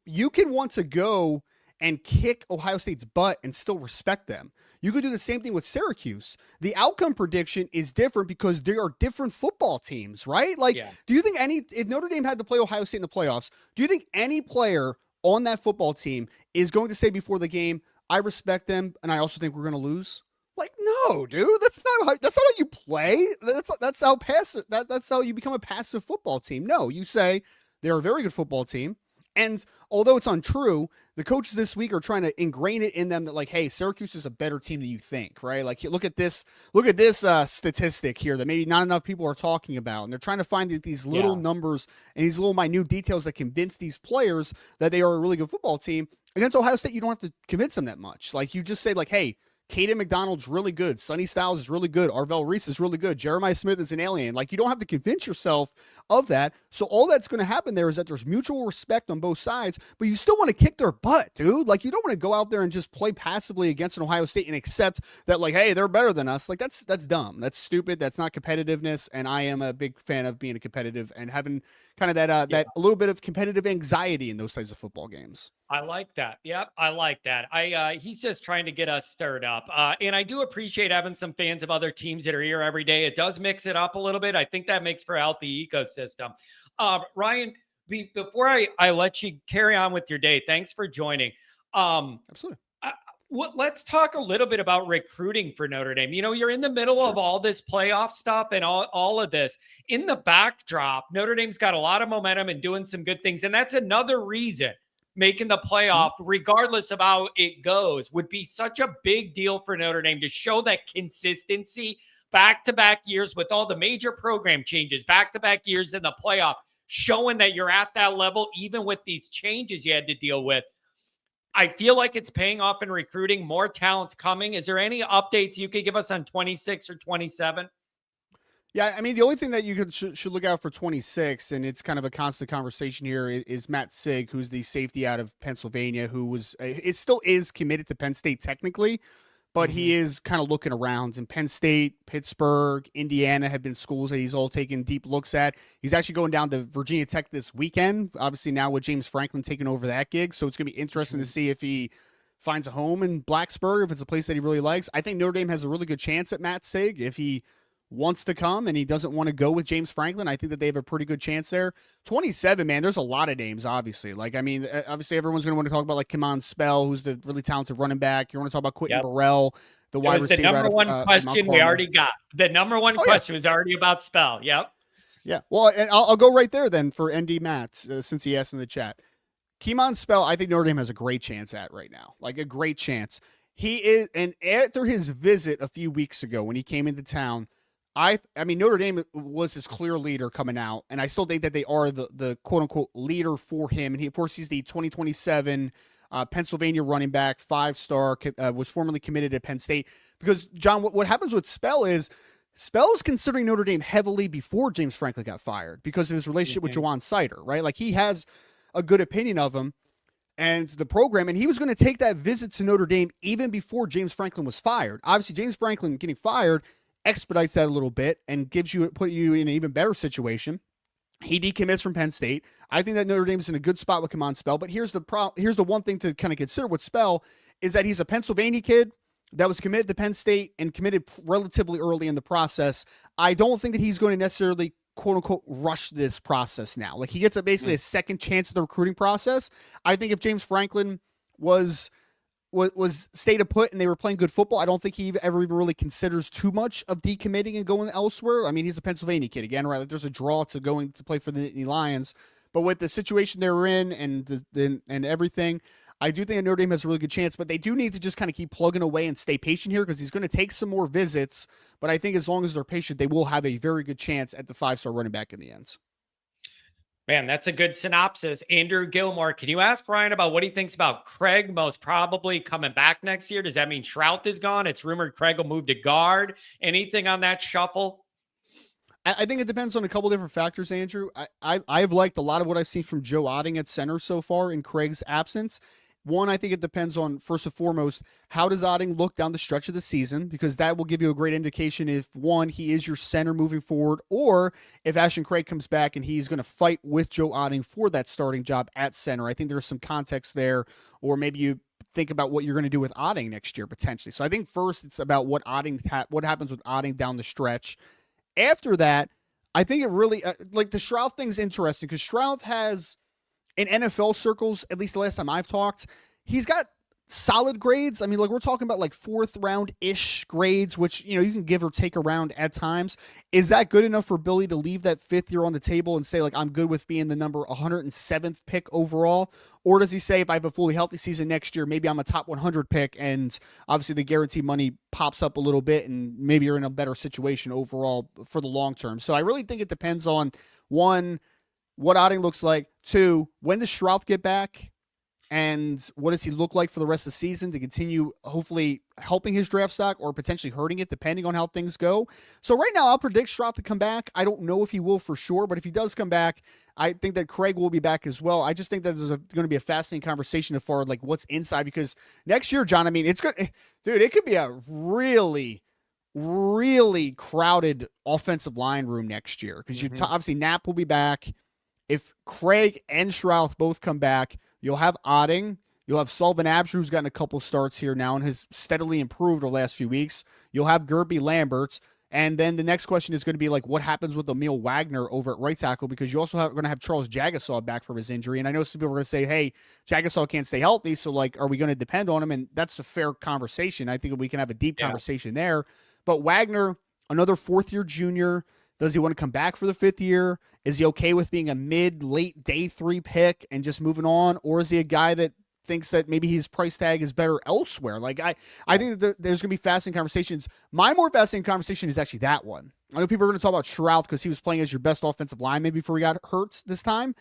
want to go and kick Ohio State's butt and still respect them. You could do the same thing with Syracuse. The outcome prediction is different because there are different football teams, right? Like, do you think if Notre Dame had to play Ohio State in the playoffs, do you think any player on that football team is going to say before the game, I respect them and I also think we're going to lose? Like, no, dude, that's not how you play. That's how you become a passive football team. No, you say they're a very good football team And although it's untrue, the coaches this week are trying to ingrain it in them that like, hey, Syracuse is a better team than you think, right? Like, look at this statistic here that maybe not enough people are talking about, and they're trying to find these little numbers and these little minute details that convince these players that they are a really good football team. Against Ohio State, you don't have to convince them that much. Like, you just say like, hey, Caden McDonald's really good. Sonny Styles is really good. Arvell Reese is really good. Jeremiah Smith is an alien. Like, you don't have to convince yourself of that. So all that's going to happen there is that there's mutual respect on both sides, but you still want to kick their butt, dude. Like, you don't want to go out there and just play passively against an Ohio State and accept that, like, hey, they're better than us. Like, that's dumb. That's stupid. That's not competitiveness. And I am a big fan of being competitive and having kind of that a little bit of competitive anxiety in those types of football games. I like that. Yep, I like that. He's just trying to get us stirred up. And I do appreciate having some fans of other teams that are here every day. It does mix it up a little bit. I think that makes for a healthy ecosystem. Ryan, before I let you carry on with your day, thanks for joining. Absolutely. Let's talk a little bit about recruiting for Notre Dame. You know, you're in the middle of all this playoff stuff and all of this. In the backdrop, Notre Dame's got a lot of momentum and doing some good things. And that's another reason making the playoff, regardless of how it goes, would be such a big deal for Notre Dame to show that consistency back-to-back years with all the major program changes, back-to-back years in the playoff, showing that you're at that level, even with these changes you had to deal with. I feel like it's paying off in recruiting. More talent's coming. Is there any updates you could give us on 26 or 27? Yeah, I mean, the only thing that you should look out for 26, and it's kind of a constant conversation here, is Matt Sig, who's the safety out of Pennsylvania, it still is committed to Penn State technically, but he is kind of looking around. And Penn State, Pittsburgh, Indiana have been schools that he's all taken deep looks at. He's actually going down to Virginia Tech this weekend, obviously now with James Franklin taking over that gig, so it's going to be interesting to see if he finds a home in Blacksburg, if it's a place that he really likes. I think Notre Dame has a really good chance at Matt Sig if he wants to come and he doesn't want to go with James Franklin. I think that they have a pretty good chance there. 27, man, there's a lot of names, obviously. Like, I mean, obviously everyone's going to want to talk about like Kimon Spell, who's the really talented running back. You want to talk about Quentin Burrell, the wide receiver. The number one question we already got. The number one question was already about Spell. Yep. Yeah. Well, and I'll go right there then for ND Matt, since he asked in the chat. Kimon Spell, I think Notre Dame has a great chance at right now. Like, a great chance. He is, and after his visit a few weeks ago when he came into town, I mean, Notre Dame was his clear leader coming out, and I still think that they are the quote-unquote leader for him. And he, of course, he's the 2027 Pennsylvania running back, 5-star, was formerly committed at Penn State. Because, John, what happens with Spell is considering Notre Dame heavily before James Franklin got fired because of his relationship with Jawan Sider, right? Like, he has a good opinion of him and the program, and he was going to take that visit to Notre Dame even before James Franklin was fired. Obviously, James Franklin getting fired expedites that a little bit and put you in an even better situation. He decommits from Penn State. I think that Notre Dame's in a good spot with Kimon Spell, but here's the one thing to kind of consider with Spell is that he's a Pennsylvania kid that was committed to Penn State and committed relatively early in the process. I don't think that he's going to necessarily quote unquote rush this process now. Like, he gets basically a second chance at the recruiting process. I think if James Franklin was stayed put and they were playing good football, I don't think he ever even really considers too much of decommitting and going elsewhere. I mean, he's a Pennsylvania kid again, right? Like, there's a draw to going to play for the Nittany Lions, but with the situation they're in and everything, I do think Notre Dame has a really good chance, but they do need to just kind of keep plugging away and stay patient here because he's going to take some more visits, but I think as long as they're patient, they will have a very good chance at the 5-star running back in the end. Man, that's a good synopsis. Andrew Gilmore, can you ask Ryan about what he thinks about Craig most probably coming back next year? Does that mean Trouth is gone? It's rumored Craig will move to guard. Anything on that shuffle? I think it depends on a couple different factors, Andrew. I've liked a lot of what I've seen from Joe Otting at center so far in Craig's absence. One, I think it depends on, first and foremost, how does Otting look down the stretch of the season? Because that will give you a great indication if, one, he is your center moving forward, or if Ashton Craig comes back and he's going to fight with Joe Otting for that starting job at center. I think there's some context there, or maybe you think about what you're going to do with Otting next year, potentially. So I think first it's about what happens with Otting down the stretch. After that, I think it really, like the Trouth thing's interesting, because Trouth has, in NFL circles, at least the last time I've talked, he's got solid grades. I mean, like we're talking about like 4th round-ish grades, which, you know, you can give or take around at times. Is that good enough for Billy to leave that 5th year on the table and say, like, I'm good with being the number 107th pick overall? Or does he say, if I have a fully healthy season next year, maybe I'm a top 100 pick, and obviously the guarantee money pops up a little bit and maybe you're in a better situation overall for the long term? So I really think it depends on, 1, what Otting looks like, 2, when does Schrouth get back? And what does he look like for the rest of the season to continue hopefully helping his draft stock or potentially hurting it depending on how things go? So right now I'll predict Schrouth to come back. I don't know if he will for sure, but if he does come back, I think that Craig will be back as well. I just think that there's going to be a fascinating conversation as far as like what's inside, because next year, John, I mean, it's good. Dude, it could be a really, really crowded offensive line room next year because obviously Knapp will be back. If Craig and Schrouth both come back, you'll have Otting. You'll have Sullivan Absher, who's gotten a couple starts here now and has steadily improved over the last few weeks. You'll have Gerby Lamberts. And then the next question is going to be like, what happens with Emil Wagner over at right tackle? Because you also going to have Charles Jagasaw back from his injury. And I know some people are going to say, hey, Jagasaw can't stay healthy, so like, are we going to depend on him? And that's a fair conversation. I think we can have a deep conversation there. But Wagner, another 4th-year junior. Does he want to come back for the 5th year? Is he okay with being a late day 3 pick and just moving on? Or is he a guy that thinks that maybe his price tag is better elsewhere? Like I think that there's going to be fascinating conversations. My more fascinating conversation is actually that one. I know people are going to talk about Schrouth because he was playing as your best offensive lineman before he got hurt this time.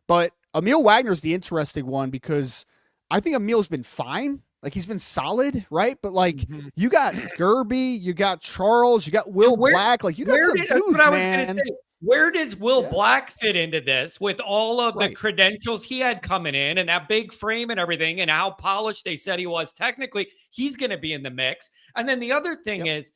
But Emil Wagner is the interesting one because I think Emil's been fine. Like, he's been solid, right? But, like, you got Gerby, you got Charles, you got Will Black. Like, you got some dudes, man. Where does Will Black fit into this with all of the credentials he had coming in and that big frame and everything and how polished they said he was? Technically, he's going to be in the mix. And then the other thing is,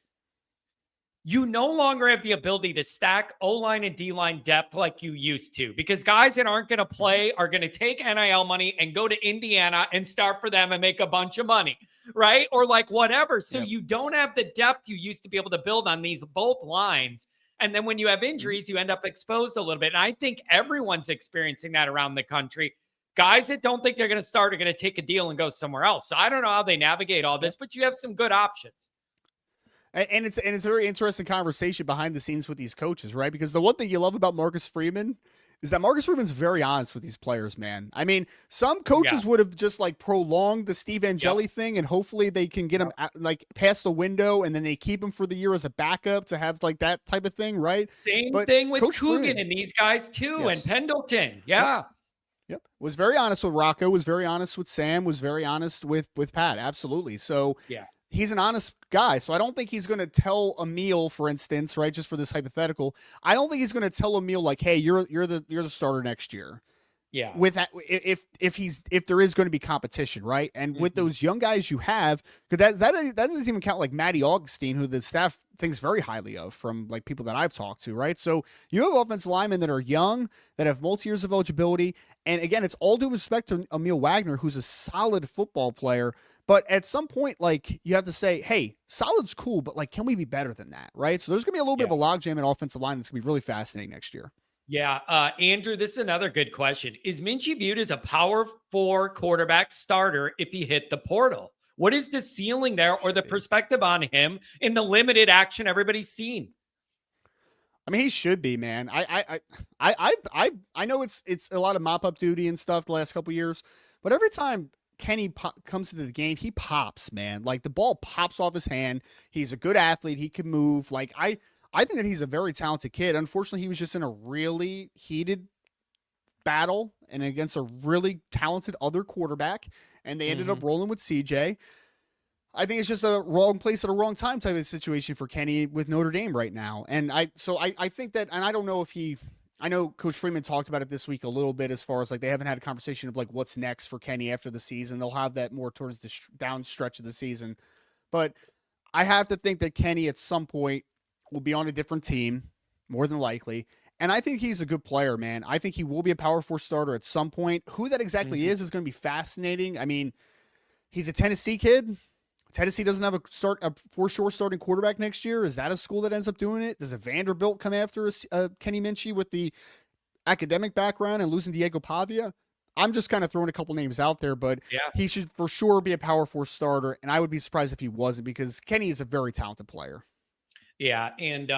you no longer have the ability to stack O-line and D-line depth like you used to, because guys that aren't going to play are going to take NIL money and go to Indiana and start for them and make a bunch of money, right? Or like whatever. So you don't have the depth you used to be able to build on these both lines. And then when you have injuries, you end up exposed a little bit. And I think everyone's experiencing that around the country. Guys that don't think they're going to start are going to take a deal and go somewhere else. So I don't know how they navigate all this, but you have some good options. And it's a very interesting conversation behind the scenes with these coaches, right? Because the one thing you love about Marcus Freeman is that Marcus Freeman's very honest with these players, man. I mean, some coaches would have just like prolonged the Steve Angeli thing, and hopefully they can get him like past the window, and then they keep him for the year as a backup to have like that type of thing, right? Same thing with Coach Coogan Freeman and these guys too, and Pendleton. Yep. Was very honest with Rocco, was very honest with Sam, was very honest with Pat. Absolutely. So he's an honest guy. So I don't think he's going to tell Emil, for instance, right, just for this hypothetical, I don't think he's going to tell Emil like, hey, you're the starter next year. Yeah. With that, if there is going to be competition, right? And with those young guys you have, because that doesn't even count like Matty Augustine, who the staff thinks very highly of from like people that I've talked to, right? So you have offensive linemen that are young, that have multi-years of eligibility. And again, it's all due respect to Emil Wagner, who's a solid football player. But at some point, like, you have to say, hey, solid's cool, but like, can we be better than that, right? So there's going to be a little bit of a logjam in offensive line that's going to be really fascinating next year. Yeah. Andrew, this is another good question. Is Minchie viewed as a power 4 quarterback starter if he hit the portal? What is the ceiling there or the perspective on him in the limited action everybody's seen? I mean, he should be, man. I know it's a lot of mop-up duty and stuff the last couple of years, but every time Kenny comes into the game, he pops, man. Like, the ball pops off his hand. He's a good athlete. He can move. Like, I think that he's a very talented kid. Unfortunately, he was just in a really heated battle and against a really talented other quarterback, and they ended up rolling with CJ. I think it's just a wrong place at a wrong time type of situation for Kenny with Notre Dame right now. And I think that, and I don't know if I know Coach Freeman talked about it this week a little bit as far as like they haven't had a conversation of like what's next for Kenny after the season. They'll have that more towards the down stretch of the season. But I have to think that Kenny at some point will be on a different team, more than likely. And I think he's a good player, man. I think he will be a power 4 starter at some point. Who that exactly is going to be fascinating. I mean, he's a Tennessee kid. Tennessee doesn't have a for sure starting quarterback next year. Is that a school that ends up doing it? Does a Vanderbilt come after Kenny Minchie with the academic background and losing Diego Pavia? I'm just kind of throwing a couple names out there, but Yeah. he should for sure be a power 4 starter. And I would be surprised if he wasn't, because Kenny is a very talented player. Yeah, and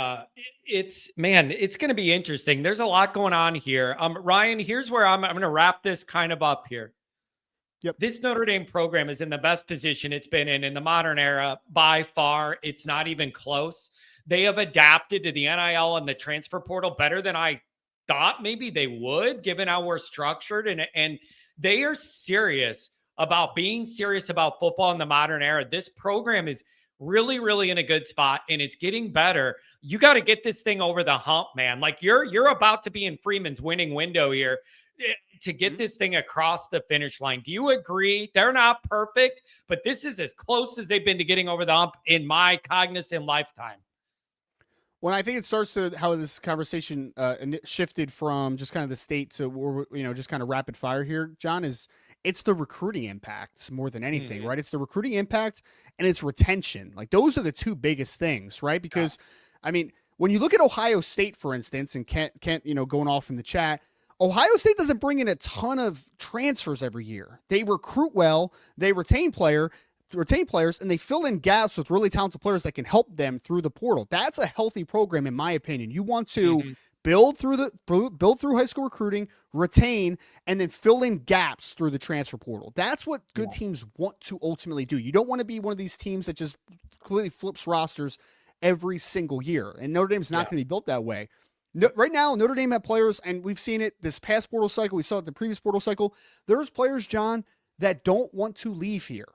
it's going to be interesting. There's a lot going on here. Ryan, here's where I'm going to wrap this kind of up here. Yep. This Notre Dame program is in the best position it's been in the modern era by far. It's not even close. They have adapted to the NIL and the transfer portal better than I thought maybe they would, given how we're structured, and they are serious about being serious about football in the modern era. This program is really, really in a good spot, and it's getting better. You got to get this thing over the hump, man. Like you're about to be in Freeman's winning window here to get this thing across the finish line. Do you agree? They're not perfect, but this is as close as they've been to getting over the hump in my cognizant lifetime. When I think it starts to how this conversation shifted from just kind of the state to, just kind of rapid fire here, John, is it's the recruiting impacts more than anything, right? It's the recruiting impact and it's retention. Like those are the two biggest things, right? Because I mean, when you look at Ohio State, for instance, and Kent, going off in the chat, Ohio State doesn't bring in a ton of transfers every year. They recruit well, they retain players, and they fill in gaps with really talented players that can help them through the portal. That's a healthy program, in my opinion. You want to build through high school recruiting, retain, and then fill in gaps through the transfer portal. That's what good teams want to ultimately do. You don't want to be one of these teams that just completely flips rosters every single year. And Notre Dame's not going to be built that way. No, right now, Notre Dame had players, and we've seen it this past portal cycle. We saw it the previous portal cycle. There's players, John, that don't want to leave here.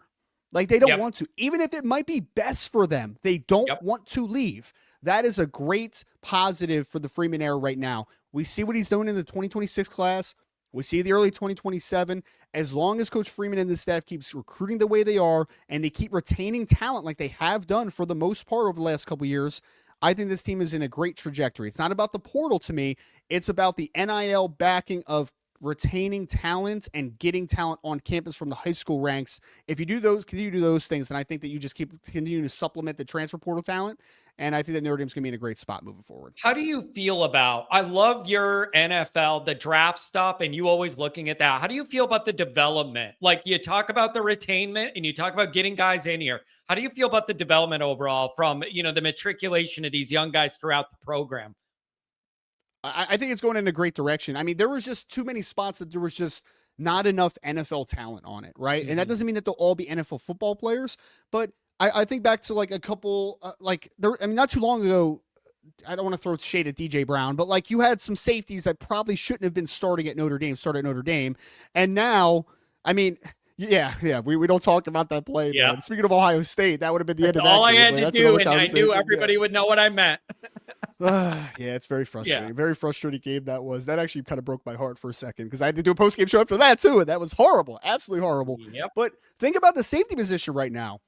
Like they don't want to, even if it might be best for them, they don't want to leave. That is a great positive for the Freeman era right now. We see what he's doing in the 2026 class. We see the early 2027. As long as Coach Freeman and the staff keeps recruiting the way they are and they keep retaining talent like they have done for the most part over the last couple of years, I think this team is in a great trajectory. It's not about the portal to me. It's about the NIL backing of retaining talent and getting talent on campus from the high school ranks. If you do those, continue to do those things, then I think that you just continue to supplement the transfer portal talent. And I think that Notre Dame's going to be in a great spot moving forward. How do you feel about, I love your NFL, the draft stuff, and you always looking at that. How do you feel about the development? Like you talk about the retainment and you talk about getting guys in here. How do you feel about the development overall from, the matriculation of these young guys throughout the program? I think it's going in a great direction. I mean, there was just too many spots that there was just not enough NFL talent on it, right? And that doesn't mean that they'll all be NFL football players, but I think back to like a couple, not too long ago, I don't want to throw shade at DJ Brown, but like you had some safeties that probably shouldn't have been started at Notre Dame. And now, I mean, we don't talk about that play. Yeah. Man. Speaking of Ohio State, that would have been the end of that. All I game, had to do, and I knew everybody would know what I meant. It's very frustrating. Yeah. Very frustrating game that was. That actually kind of broke my heart for a second because I had to do a post-game show after that too, and that was horrible. Absolutely horrible. Yep. But think about the safety position right now.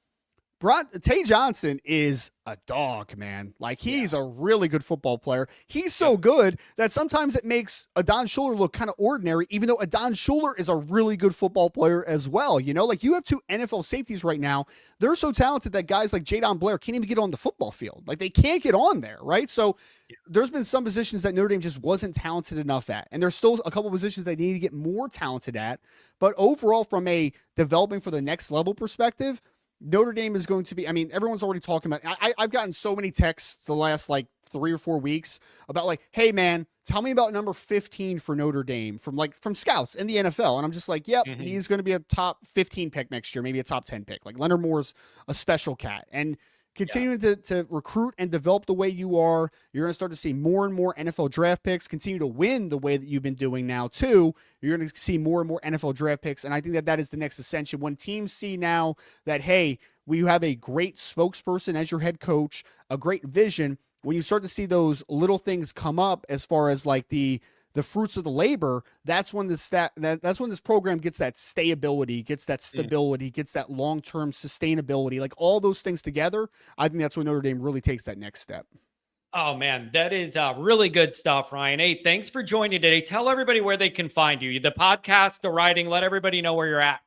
Tay Johnson is a dog, man. Like, he's a really good football player. He's so good that sometimes it makes Adon Schuler look kind of ordinary, even though Adon Schuler is a really good football player as well. Like you have two NFL safeties right now. They're so talented that guys like Jadon Blair can't even get on the football field. Like, they can't get on there, right? So there's been some positions that Notre Dame just wasn't talented enough at. And there's still a couple positions they need to get more talented at. But overall, from a developing for the next level perspective, Notre Dame is going to be, everyone's already talking about, I've gotten so many texts the last 3 or 4 weeks about like, hey man, tell me about number 15 for Notre Dame from scouts in the NFL. And I'm just like, yep, he's going to be a top 15 pick next year, maybe a top 10 pick. Like Leonard Moore's a special cat. And continuing to recruit and develop the way you are, you're going to start to see more and more NFL draft picks, continue to win the way that you've been doing now too. You're going to see more and more NFL draft picks. And I think that is the next ascension. When teams see now that, hey, we have a great spokesperson as your head coach, a great vision, when you start to see those little things come up as far as like the fruits of the labor, that's when this program gets that stability, gets that stability, gets that long-term sustainability, like all those things together. I think that's when Notre Dame really takes that next step. Oh man, that is really good stuff, Ryan. Hey, thanks for joining today. Tell everybody where they can find you, the podcast, the writing, let everybody know where you're at.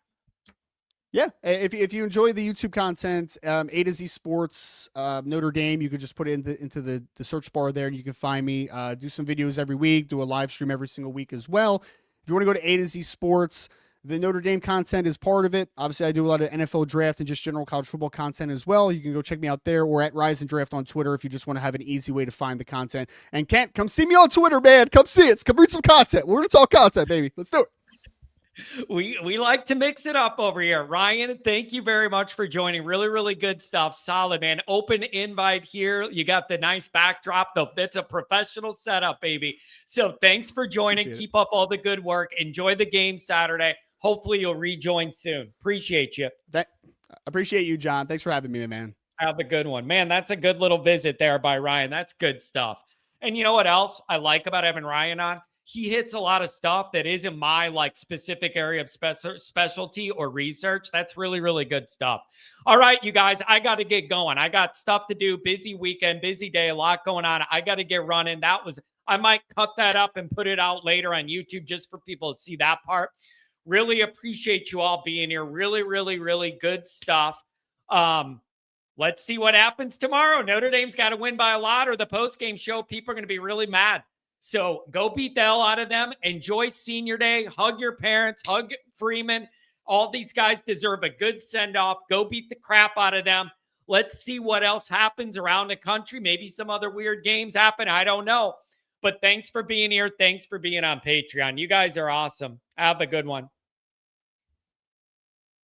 Yeah, if you enjoy the YouTube content, A to Z Sports, Notre Dame, you could just put it into the search bar there and you can find me. Do some videos every week, do a live stream every single week as well. If you want to go to A to Z Sports, the Notre Dame content is part of it. Obviously, I do a lot of NFL draft and just general college football content as well. You can go check me out there or at Rise and Draft on Twitter if you just want to have an easy way to find the content. And Kent, come see me on Twitter, man. Come see it. Come read some content. We're going to talk content, baby. Let's do it. We like to mix it up over here. Ryan, thank you very much for joining. Really, really good stuff. Solid, man. Open invite here. You got the nice backdrop, though. That's a professional setup, baby. So thanks for joining. Keep up all the good work. Enjoy the game Saturday. Hopefully you'll rejoin soon. Appreciate you. Appreciate you, John. Thanks for having me, man. Have a good one. Man, that's a good little visit there by Ryan. That's good stuff. And you know what else I like about having Ryan on? He hits a lot of stuff that isn't my like specific area of specialty or research. That's really, really good stuff. All right, you guys, I got to get going. I got stuff to do. Busy weekend, busy day, a lot going on. I got to get running. I might cut that up and put it out later on YouTube just for people to see that part. Really appreciate you all being here. Really, really, really good stuff. Let's see what happens tomorrow. Notre Dame's got to win by a lot or the post-game show, people are going to be really mad. So go beat the hell out of them. Enjoy senior day. Hug your parents. Hug Freeman. All these guys deserve a good send-off. Go beat the crap out of them. Let's see what else happens around the country. Maybe some other weird games happen. I don't know. But thanks for being here. Thanks for being on Patreon. You guys are awesome. Have a good one.